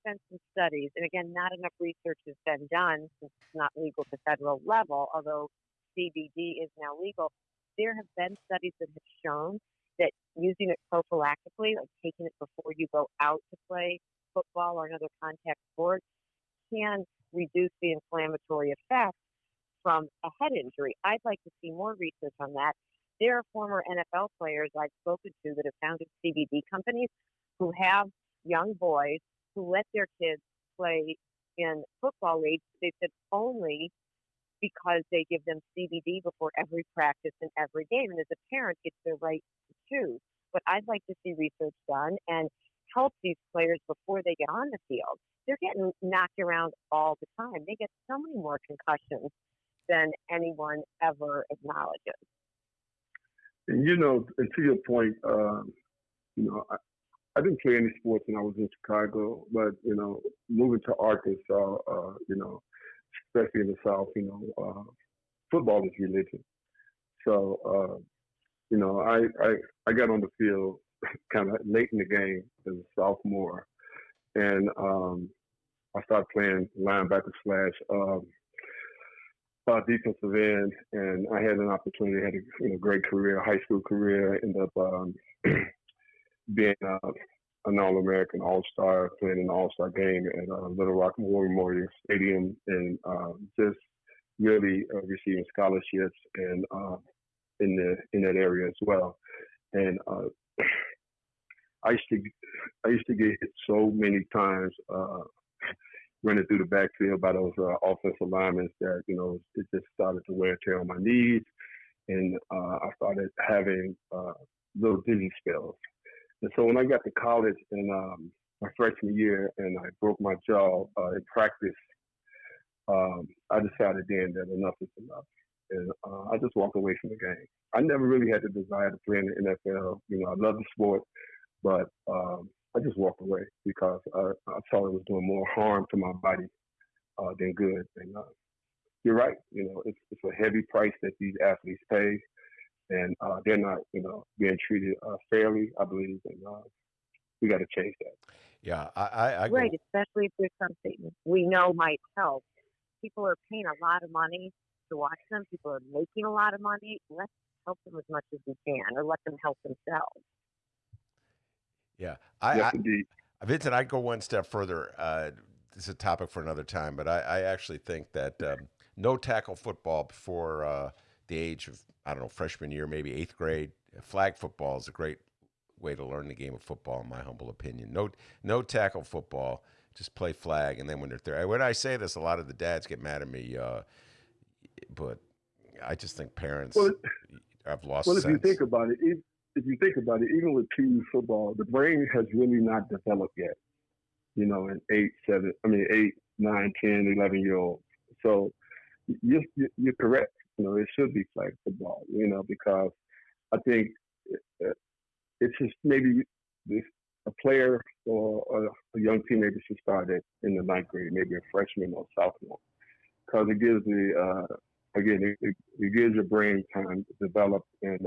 been some studies, and again, not enough research has been done since it's not legal at the federal level, although CBD is now legal. There have been studies that have shown that using it prophylactically, like taking it before you go out to play football or another contact sport, can reduce the inflammatory effects from a head injury. I'd like to see more research on that. There are former NFL players I've spoken to that have founded CBD companies who have young boys who let their kids play in football leagues. They said only because they give them CBD before every practice and every game. And as a parent, it's their right to choose. But I'd like to see research done and help these players before they get on the field. They're getting knocked around all the time. They get so many more concussions than anyone ever acknowledges. And, and to your point, I didn't play any sports when I was in Chicago, but, moving to Arkansas, especially in the South, football is religion. So, I got on the field kind of late in the game as a sophomore, and I started playing linebacker / defensive end, and I had an opportunity. I had a great career, high school career. Ended up being an All-American, All-Star, playing an All-Star game at Little Rock Memorial Stadium, and just really receiving scholarships and in that area as well. And I used to get hit so many times running through the backfield by those offensive linemen that it just started to wear and tear on my knees, and I started having little dizzy spells. And so when I got to college in my freshman year and I broke my jaw in practice, I decided then that enough is enough. And I just walked away from the game. I never really had the desire to play in the NFL. I love the sport, but I just walked away because I saw it was doing more harm to my body than good. And you're right. It's a heavy price that these athletes pay, and they're not, being treated fairly, I believe. And we got to change that. Yeah, I right, especially if there's something we know might help. People are paying a lot of money to watch them. People are making a lot of money. Let's help them as much as we can, or let them help themselves. Yeah, yes, indeed. Vincent, I'd go one step further. This is a topic for another time, but I actually think that no tackle football before the age of, freshman year, maybe 8th grade. Flag football is a great way to learn the game of football, in my humble opinion. No tackle football, just play flag, and then when they're there. When I say this, a lot of the dads get mad at me, but I just think parents have lost sense. If you think about it, even with PE football, the brain has really not developed yet. In 8, 9, 10, 11-year-olds. So you're correct. It should be flag football. Because I think it's just maybe a player or a young teenager should start it in the 9th grade, maybe a freshman or sophomore, because it gives it gives your brain time to develop, and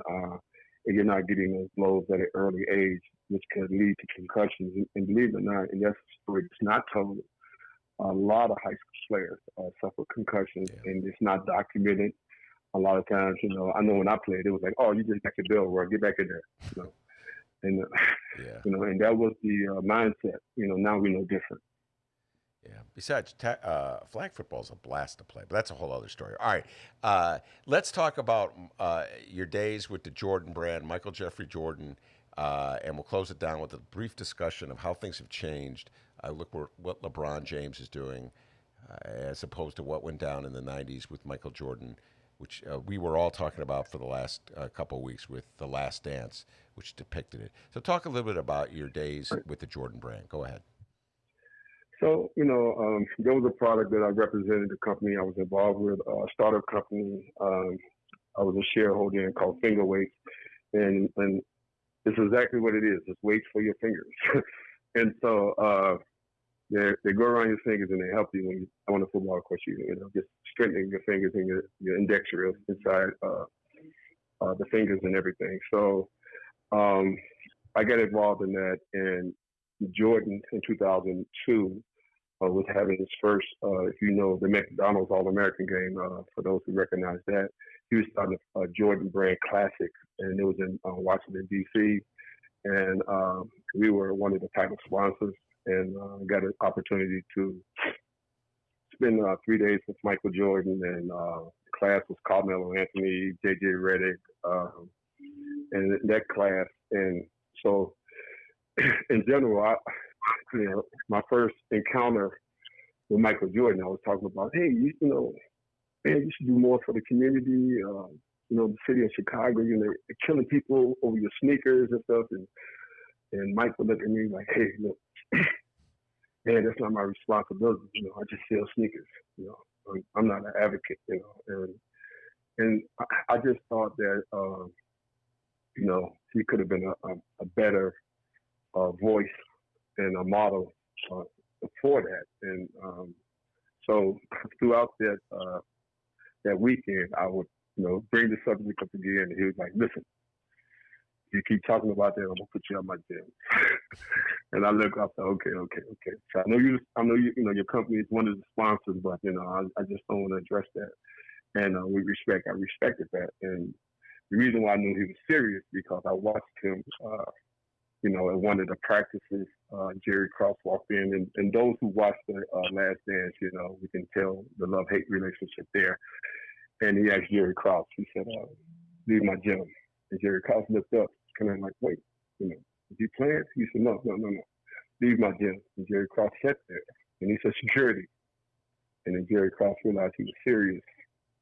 you're not getting those blows at an early age, which could lead to concussions. And believe it or not, and that's a story that's not told, a lot of high school players suffer concussions, and it's not documented. A lot of times, I know when I played, it was like, "Oh, you just got your bell rung, get back in there," and and that was the mindset. Now we know different. Yeah. Besides, flag football is a blast to play, but that's a whole other story. All right. Let's talk about your days with the Jordan brand, Michael Jeffrey Jordan, and we'll close it down with a brief discussion of how things have changed. Look what LeBron James is doing as opposed to what went down in the 90s with Michael Jordan, which we were all talking about for the last couple of weeks with The Last Dance, which depicted it. So talk a little bit about your days with the Jordan brand. Go ahead. So, there was a product that I represented, the company I was involved with, a startup company. I was a shareholder in called Finger Weights, and it's exactly what it is. It's weights for your fingers. And so they go around your fingers and they help you when you're on the football court. Just strengthening your fingers and your index inside the fingers and everything. So I got involved in that, and Jordan in 2002 was having his first, if you know, the McDonald's All-American game, for those who recognize that. He was starting a Jordan brand classic, and it was in Washington, D.C., and we were one of the title sponsors, and got an opportunity to spend 3 days with Michael Jordan, and the class was Carmelo Anthony, J.J. Redick, and that class. And so in general, my first encounter with Michael Jordan, I was talking about, hey, man, you should do more for the community. The city of Chicago, they're killing people over your sneakers and stuff. And Mike would look at me like, hey, look, man, that's not my responsibility. I just sell sneakers. I'm not an advocate. And I just thought that, he could have been a better voice and a model for that. And so throughout that weekend, I would, bring the subject up again. And he was like, listen, you keep talking about that, I'm gonna put you on my gym. And I look up, okay. So I know your company is one of the sponsors, but I just don't want to address that. And I respected that. And the reason why I knew he was serious, because I watched him, at one of the practices, Jerry Cross walked in, and those who watched the Last Dance, we can tell the love-hate relationship there. And he asked Jerry Cross, he said, leave my gym. And Jerry Cross looked up, kind of like, wait, is he playing? He said, no, leave my gym. And Jerry Cross sat there, and he said, security. And then Jerry Cross realized he was serious,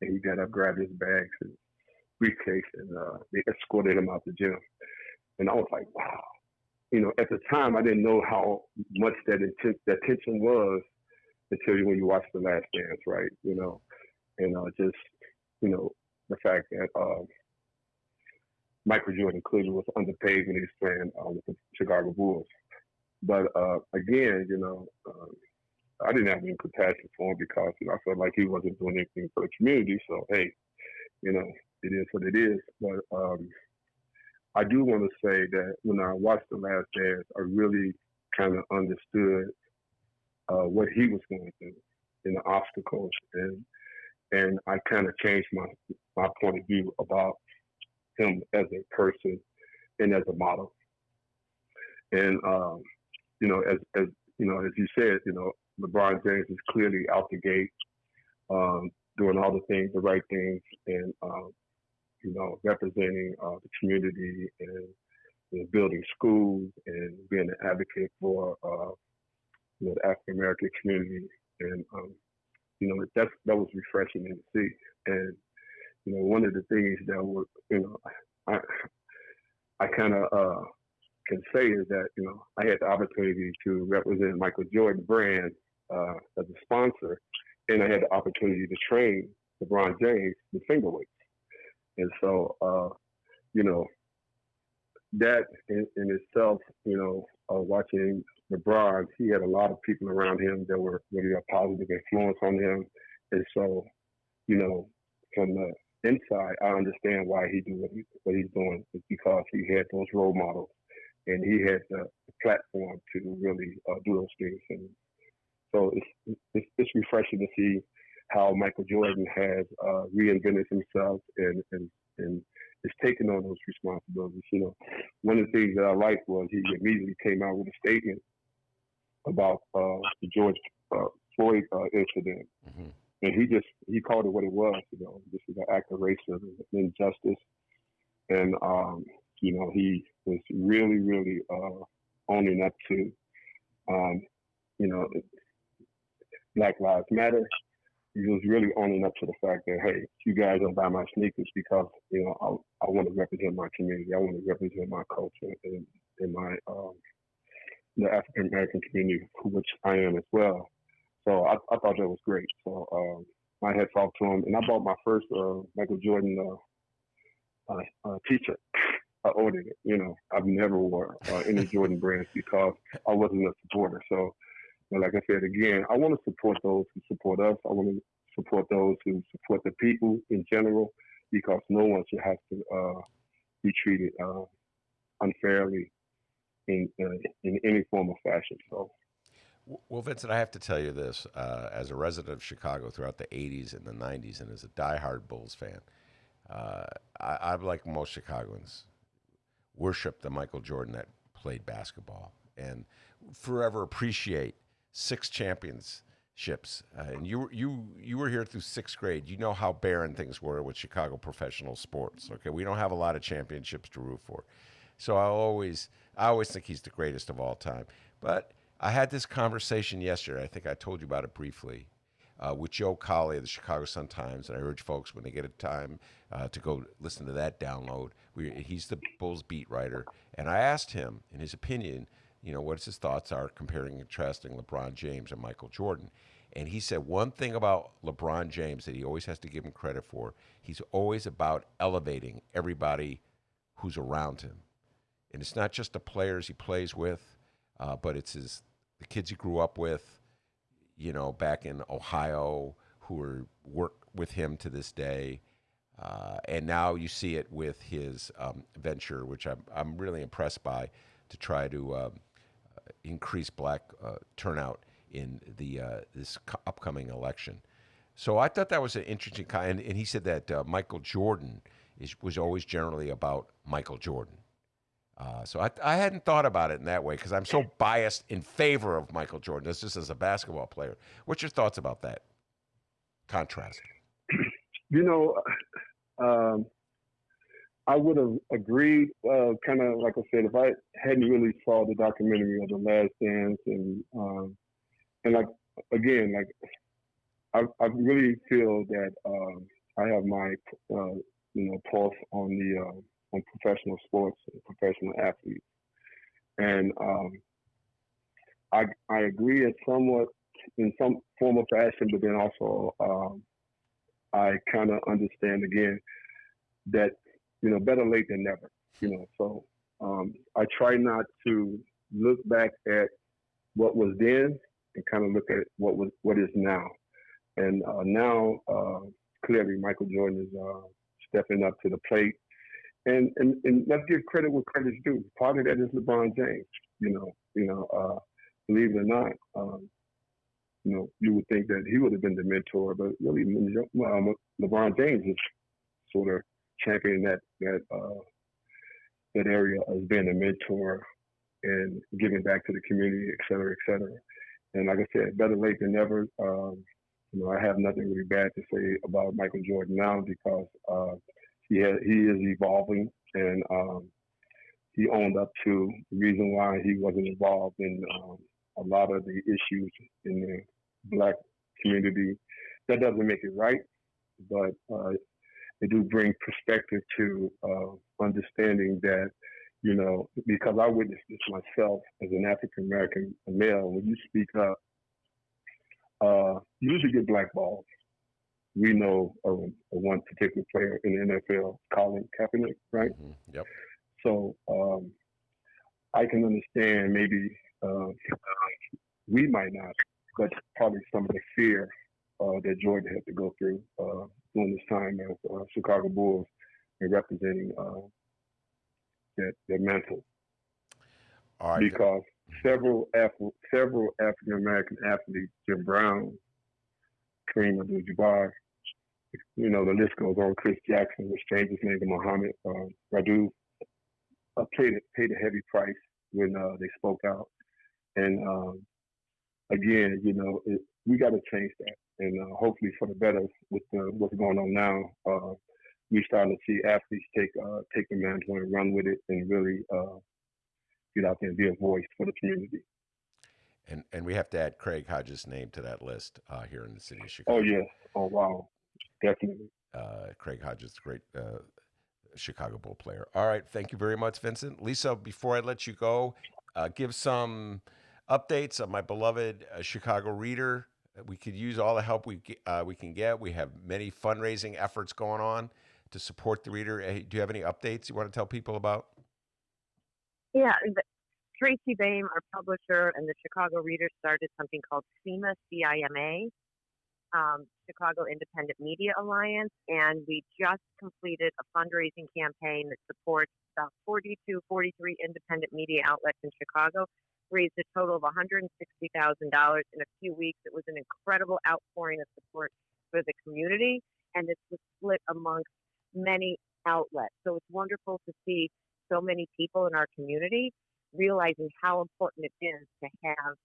and he got up, grabbed his bags and briefcase, and they escorted him out the gym. And I was like, wow. At the time, I didn't know how much that tension was until when you watch The Last Dance, right? And the fact that Michael Jordan clearly was underpaid when he was playing with the Chicago Bulls. But again, I didn't have any compassion for him because I felt like he wasn't doing anything for the community. So, hey, it is what it is. But I do want to say that when I watched The Last Dance, I really kind of understood what he was going through and the obstacles, and I kind of changed my point of view about him as a person and as a model. And as you said, LeBron James is clearly out the gate, doing all the right things, and representing the community and building schools and being an advocate for the African American community. And that was refreshing to see. And one of the things that was, I kind of can say is that I had the opportunity to represent Michael Jordan brand as a sponsor, and I had the opportunity to train LeBron James with finger weights. And so, that in itself, watching LeBron, he had a lot of people around him that were really a positive influence on him. And so, from the inside, I understand why he do what he's doing. It's because he had those role models, and he had the platform to really do those things. And so it's refreshing to see how Michael Jordan has reinvented himself and is taking on those responsibilities. One of the things that I liked was he immediately came out with a statement about the George Floyd incident. Mm-hmm. And he called it what it was. This is an act of racism and injustice. And, he was really, really owning up to, Black Lives Matter. He was really owning up to the fact that, hey, you guys don't buy my sneakers because, I want to represent my community. I want to represent my culture and my, the African American community, which I am as well. So I thought that was great. So I had talked to him, and I bought my first Michael Jordan T-shirt. I ordered it. You know, I've never wore any Jordan brands because I wasn't a supporter. So, you know, like I said again, I want to support those who support us. I want to support those who support the people in general, because no one should have to be treated unfairly in any form or fashion. So. Well, Vincent, I have to tell you this. As a resident of Chicago throughout the 80s and the 90s, and as a diehard Bulls fan, I'm like most Chicagoans, worship the Michael Jordan that played basketball and forever appreciate 6 championships. And you were here through 6th grade. You know how barren things were with Chicago professional sports. Okay, we don't have a lot of championships to root for. So I always think he's the greatest of all time. But I had this conversation yesterday. I think I told you about it briefly with Joe Colley of the Chicago Sun-Times, and I urge folks when they get a time to go listen to that download. He's the Bulls beat writer, and I asked him, in his opinion, you know, what his thoughts are comparing and contrasting LeBron James and Michael Jordan. And he said one thing about LeBron James that he always has to give him credit for: he's always about elevating everybody who's around him, and it's not just the players he plays with, but it's the kids he grew up with, you know, back in Ohio, who work with him to this day. And now you see it with his venture, which I'm really impressed by, to try to increase black turnout in this upcoming election. So I thought that was an interesting kind. And he said that Michael Jordan was always generally about Michael Jordan. So I hadn't thought about it in that way, because I'm so biased in favor of Michael Jordan. That's just as a basketball player. What's your thoughts about that contrast? You know, I would have agreed, kind of like I said, if I hadn't really saw the documentary of The Last Dance, and like, again, like I really feel that I have my you know, pulse on the on professional sports and professional athletes. And I agree in some form of fashion, but then also I kind of understand again that, you know, better late than never, you know. So I try not to look back at what was then and kind of look at what is now. And now, clearly, Michael Jordan is stepping up to the plate. And let's give credit where credit's due. Part of that is LeBron James. You know, believe it or not, you know, you would think that he would have been the mentor, but really, LeBron James is sort of championing that area as being a mentor and giving back to the community, et cetera, et cetera. And like I said, better late than never. You know, I have nothing really bad to say about Michael Jordan now, because he is evolving, and he owned up to the reason why he wasn't involved in a lot of the issues in the Black community. That doesn't make it right, but it do bring perspective to understanding that, you know, because I witnessed this myself as an African American male. When you speak up, you usually get blackballed. We know one particular player in the NFL, Colin Kaepernick, right? Mm-hmm. Yep. So I can understand maybe we might not, but probably some of the fear that Jordan had to go through during this time as Chicago Bulls and representing their mental. All right. Because several African American athletes, Jim Brown, Kareem Abdul-Jabbar, you know, the list goes on. Chris Jackson, which changed his name to Muhammad Radu, paid a heavy price when they spoke out. And again, you know, we got to change that, and hopefully for the better with what's going on now. We're starting to see athletes take the mantle and run with it, and really get out there and be a voice for the community. And we have to add Craig Hodges' name to that list here in the city of Chicago. Oh, yes. Oh, wow. Definitely. Craig Hodges, great Chicago Bull player. All right. Thank you very much, Vincent. Lisa, before I let you go, give some updates on my beloved Chicago Reader. We could use all the help we can get. We have many fundraising efforts going on to support the Reader. Hey, do you have any updates you want to tell people about? Yeah, Tracy Baim, our publisher, and the Chicago Reader started something called CIMA, C-I-M-A, Chicago Independent Media Alliance, and we just completed a fundraising campaign that supports about 42, 43 independent media outlets in Chicago, raised a total of $160,000 in a few weeks. It was an incredible outpouring of support for the community, and this was split amongst many outlets. So it's wonderful to see so many people in our community realizing how important it is to have,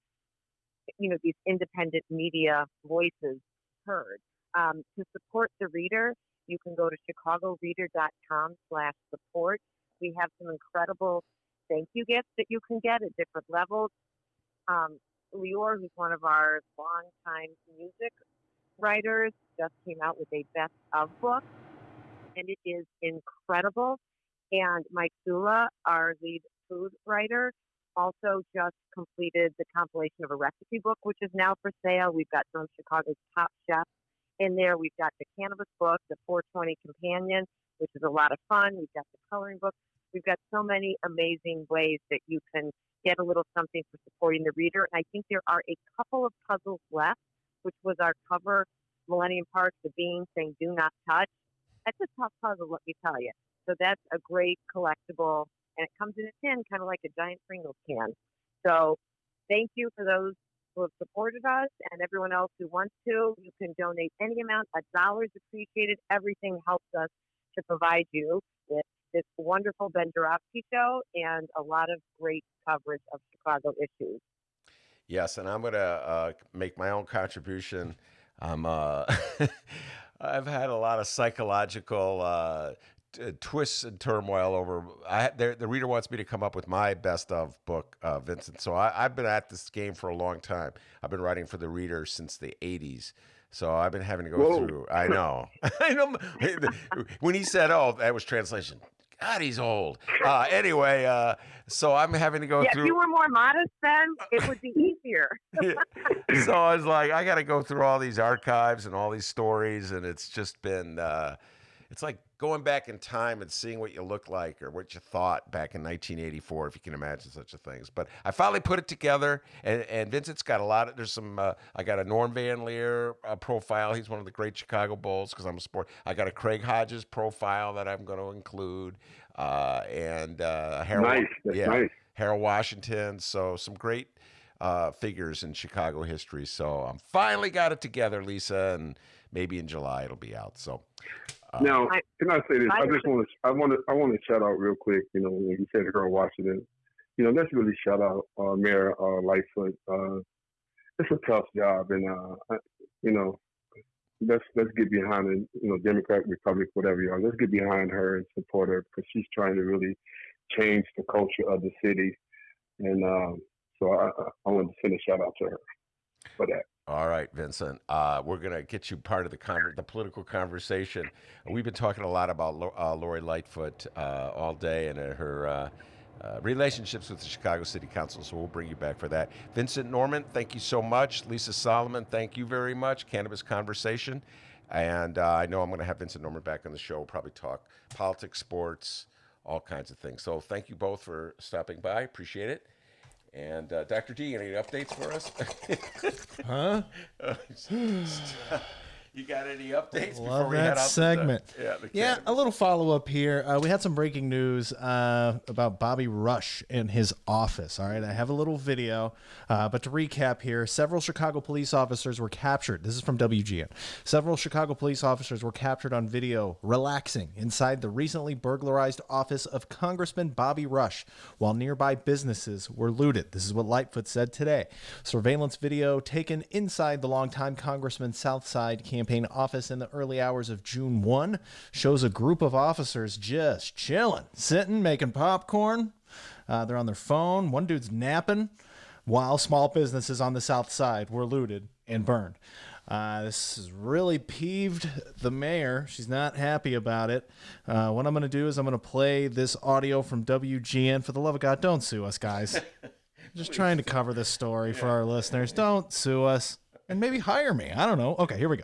these independent media voices heard. To support the Reader, you can go to chicagoreader.com/support. We have some incredible thank you gifts that you can get at different levels. Lior, who's one of our longtime music writers, just came out with a best of book, and it is incredible. And Mike Sula, our lead food writer, also just completed the compilation of a recipe book, which is now for sale. We've got some of Chicago's top chefs in there. We've got the cannabis book, the 420 Companion, which is a lot of fun. We've got the coloring book. We've got so many amazing ways that you can get a little something for supporting the Reader. And I think there are a couple of puzzles left, which was our cover, Millennium Park, the bean saying, "Do not touch." That's a tough puzzle, let me tell you. So that's a great collectible, and it comes in a tin, kind of like a giant Pringles can. So thank you for those who have supported us, and everyone else who wants to. You can donate any amount. $1 is appreciated. Everything helps us to provide you with this wonderful Ben Joravsky show and a lot of great coverage of Chicago issues. Yes, and I'm going to make my own contribution. I've had a lot of psychological twists and turmoil over. The Reader wants me to come up with my best of book, Vincent. So I've been at this game for a long time. I've been writing for the Reader since the 80s. So I've been having to go through. I know. I know. When he said, "Oh, that was translation," God, he's old. Anyway, so I'm having to go through. If you were more modest then, it would be easier. So I was like, I got to go through all these archives and all these stories, and it's just been, it's like going back in time and seeing what you look like or what you thought back in 1984, if you can imagine such a thing. But I finally put it together, and Vincent's got a lot of, there's some, I got a Norm Van Leer profile. He's one of the great Chicago Bulls because I'm a sport. I got a Craig Hodges profile that I'm going to include, and Harold, nice. Harold Washington. So some great figures in Chicago history. So I'm finally got it together, Lisa, and maybe in July it'll be out. So. Now, can I say this? I want to shout out real quick. When you said Harold Washington, let's really shout out Mayor Lightfoot. It's a tough job, and let's get behind it. Democrat, Republic, whatever you are. Let's get behind her and support her because she's trying to really change the culture of the city. And so I want to send a shout out to her for that. All right, Vincent. We're going to get you part of the political conversation. We've been talking a lot about Lori Lightfoot all day and her relationships with the Chicago City Council, so we'll bring you back for that. Vincent Norment, thank you so much. Lisa Solomon, thank you very much. Cannabis Conversation. And I know I'm going to have Vincent Norment back on the show. We'll probably talk politics, sports, all kinds of things. So thank you both for stopping by. Appreciate it. And Dr. D, any updates for us? Huh? You got any updates Love before we head that out? segment. Yeah, a little follow-up here. We had some breaking news about Bobby Rush in his office. All right, I have a little video, but to recap here, several Chicago police officers were captured. This is from WGN. Several Chicago police officers were captured on video relaxing inside the recently burglarized office of Congressman Bobby Rush while nearby businesses were looted. This is what Lightfoot said today. Surveillance video taken inside the longtime Congressman's South Side campaign office in the early hours of June 1 shows a group of officers just chilling, sitting, making popcorn. They're on their phone. One dude's napping while small businesses on the South Side were looted and burned. This has really peeved the mayor. She's not happy about it. What I'm going to do is I'm going to play this audio from WGN. For the love of God, don't sue us, guys. Just trying to cover this story for our listeners. Don't sue us. And maybe hire me. I don't know. Okay, here we go.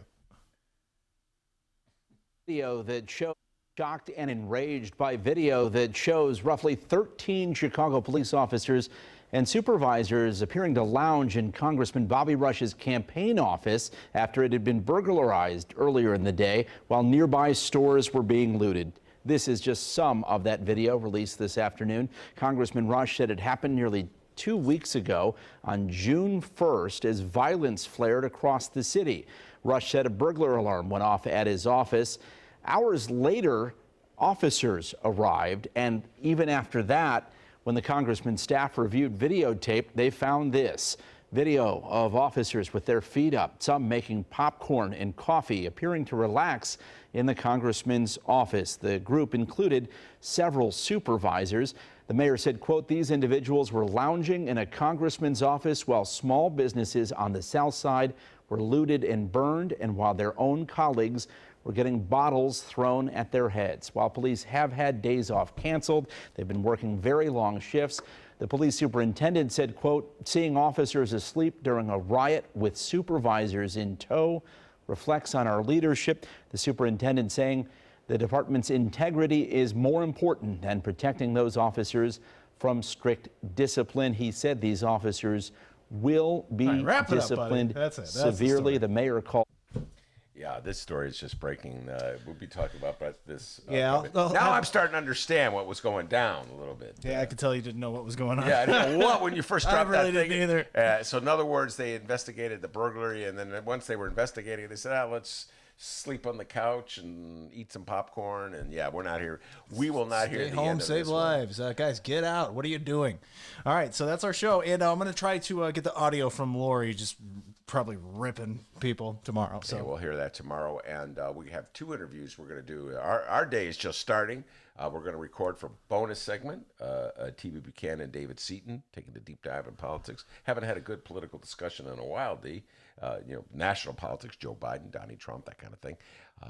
Video that shows shocked and enraged by video that shows roughly 13 Chicago police officers and supervisors appearing to lounge in Congressman Bobby Rush's campaign office after it had been burglarized earlier in the day while nearby stores were being looted. This is just some of that video released this afternoon. Congressman Rush said it happened nearly 2 weeks ago on June 1st as violence flared across the city. Rush said a burglar alarm went off at his office. Hours later, officers arrived, and even after that, when the congressman's staff reviewed videotape, they found this video of officers with their feet up, some making popcorn and coffee, appearing to relax in the congressman's office. The group included several supervisors. The mayor said, quote, "These individuals were lounging in a congressman's office while small businesses on the south side were looted and burned, and while their own colleagues were getting bottles thrown at their heads." While police have had days off canceled, they've been working very long shifts. The police superintendent said, quote, "Seeing officers asleep during a riot with supervisors in tow reflects on our leadership." The superintendent saying the department's integrity is more important than protecting those officers from strict discipline. He said these officers will be disciplined severely. The mayor called. Yeah, this story is just breaking. We'll be talking about this. Yeah. Now I'm starting to understand what was going down a little bit. Yeah, I could tell you didn't know what was going on. Yeah, I didn't know what when you first dropped I really that thing. didn't either. So in other words, they investigated the burglary, and then once they were investigating, they said, let's sleep on the couch and eat some popcorn. And yeah, we're not here. We will not hear the home, end of save this lives. Guys, get out. What are you doing? All right, so that's our show. And I'm going to try to get the audio from Lori, just probably ripping people tomorrow. So yeah, we'll hear that tomorrow. And we have 2 interviews we're going to do. Our day is just starting. We're going to record for bonus segment, T.B. Buchanan and David Seaton taking the deep dive in politics. Haven't had a good political discussion in a while, D. National politics, Joe Biden, Donald Trump, that kind of thing.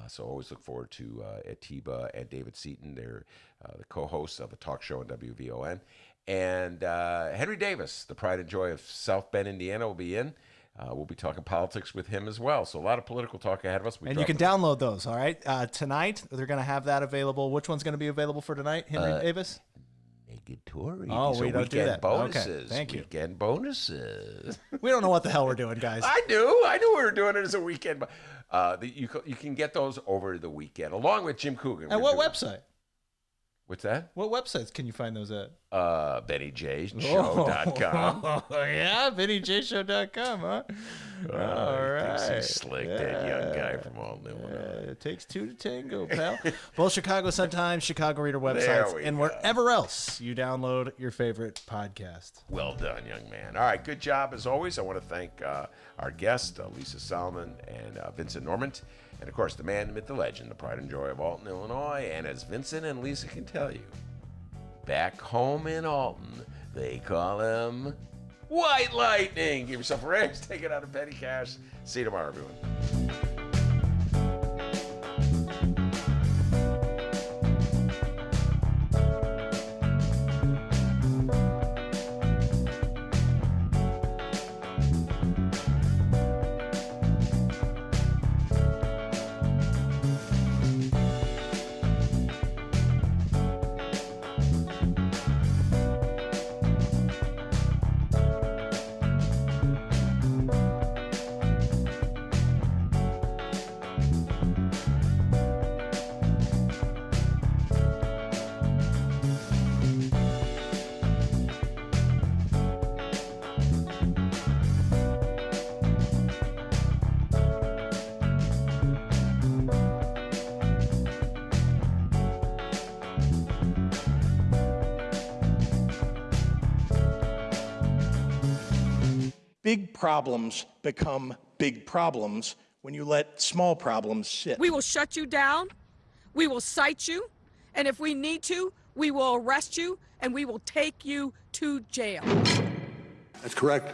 So always look forward to Atiba and David Seaton. They're the co-hosts of a talk show on WVON. And Henry Davis, the pride and joy of South Bend, Indiana, will be in. We'll be talking politics with him as well. So a lot of political talk ahead of us. And you can download those, all right? Tonight, they're going to have that available. Which one's going to be available for tonight, Henry Davis? Negatory. Oh, we don't do that. Bonuses. Okay, thank you. Weekend bonuses. We don't know what the hell we're doing, guys. I do. I knew we were doing it as a weekend. You can get those over the weekend, along with Jim Coogan. At what website? What's that? What websites can you find those at? BennyJShow.com. Oh, yeah, BennyJShow.com, huh? All right. He's slick, that young guy from Alton, Illinois. It takes 2 to tango, pal. Both Chicago Sun-Times, Chicago Reader websites, and wherever else you download your favorite podcast. Well done, young man. All right, good job as always. I want to thank our guest, Lisa Solomon and Vincent Norment. And, of course, the man, the myth, the legend, the pride and joy of Alton, Illinois. And as Vincent and Lisa can tell you, back home in Alton, they call him White Lightning. Give yourself a raise. Take it out of petty cash. See you tomorrow, everyone. Big problems become big problems when you let small problems sit. We will shut you down. We will cite you. And if we need to, we will arrest you and we will take you to jail. That's correct.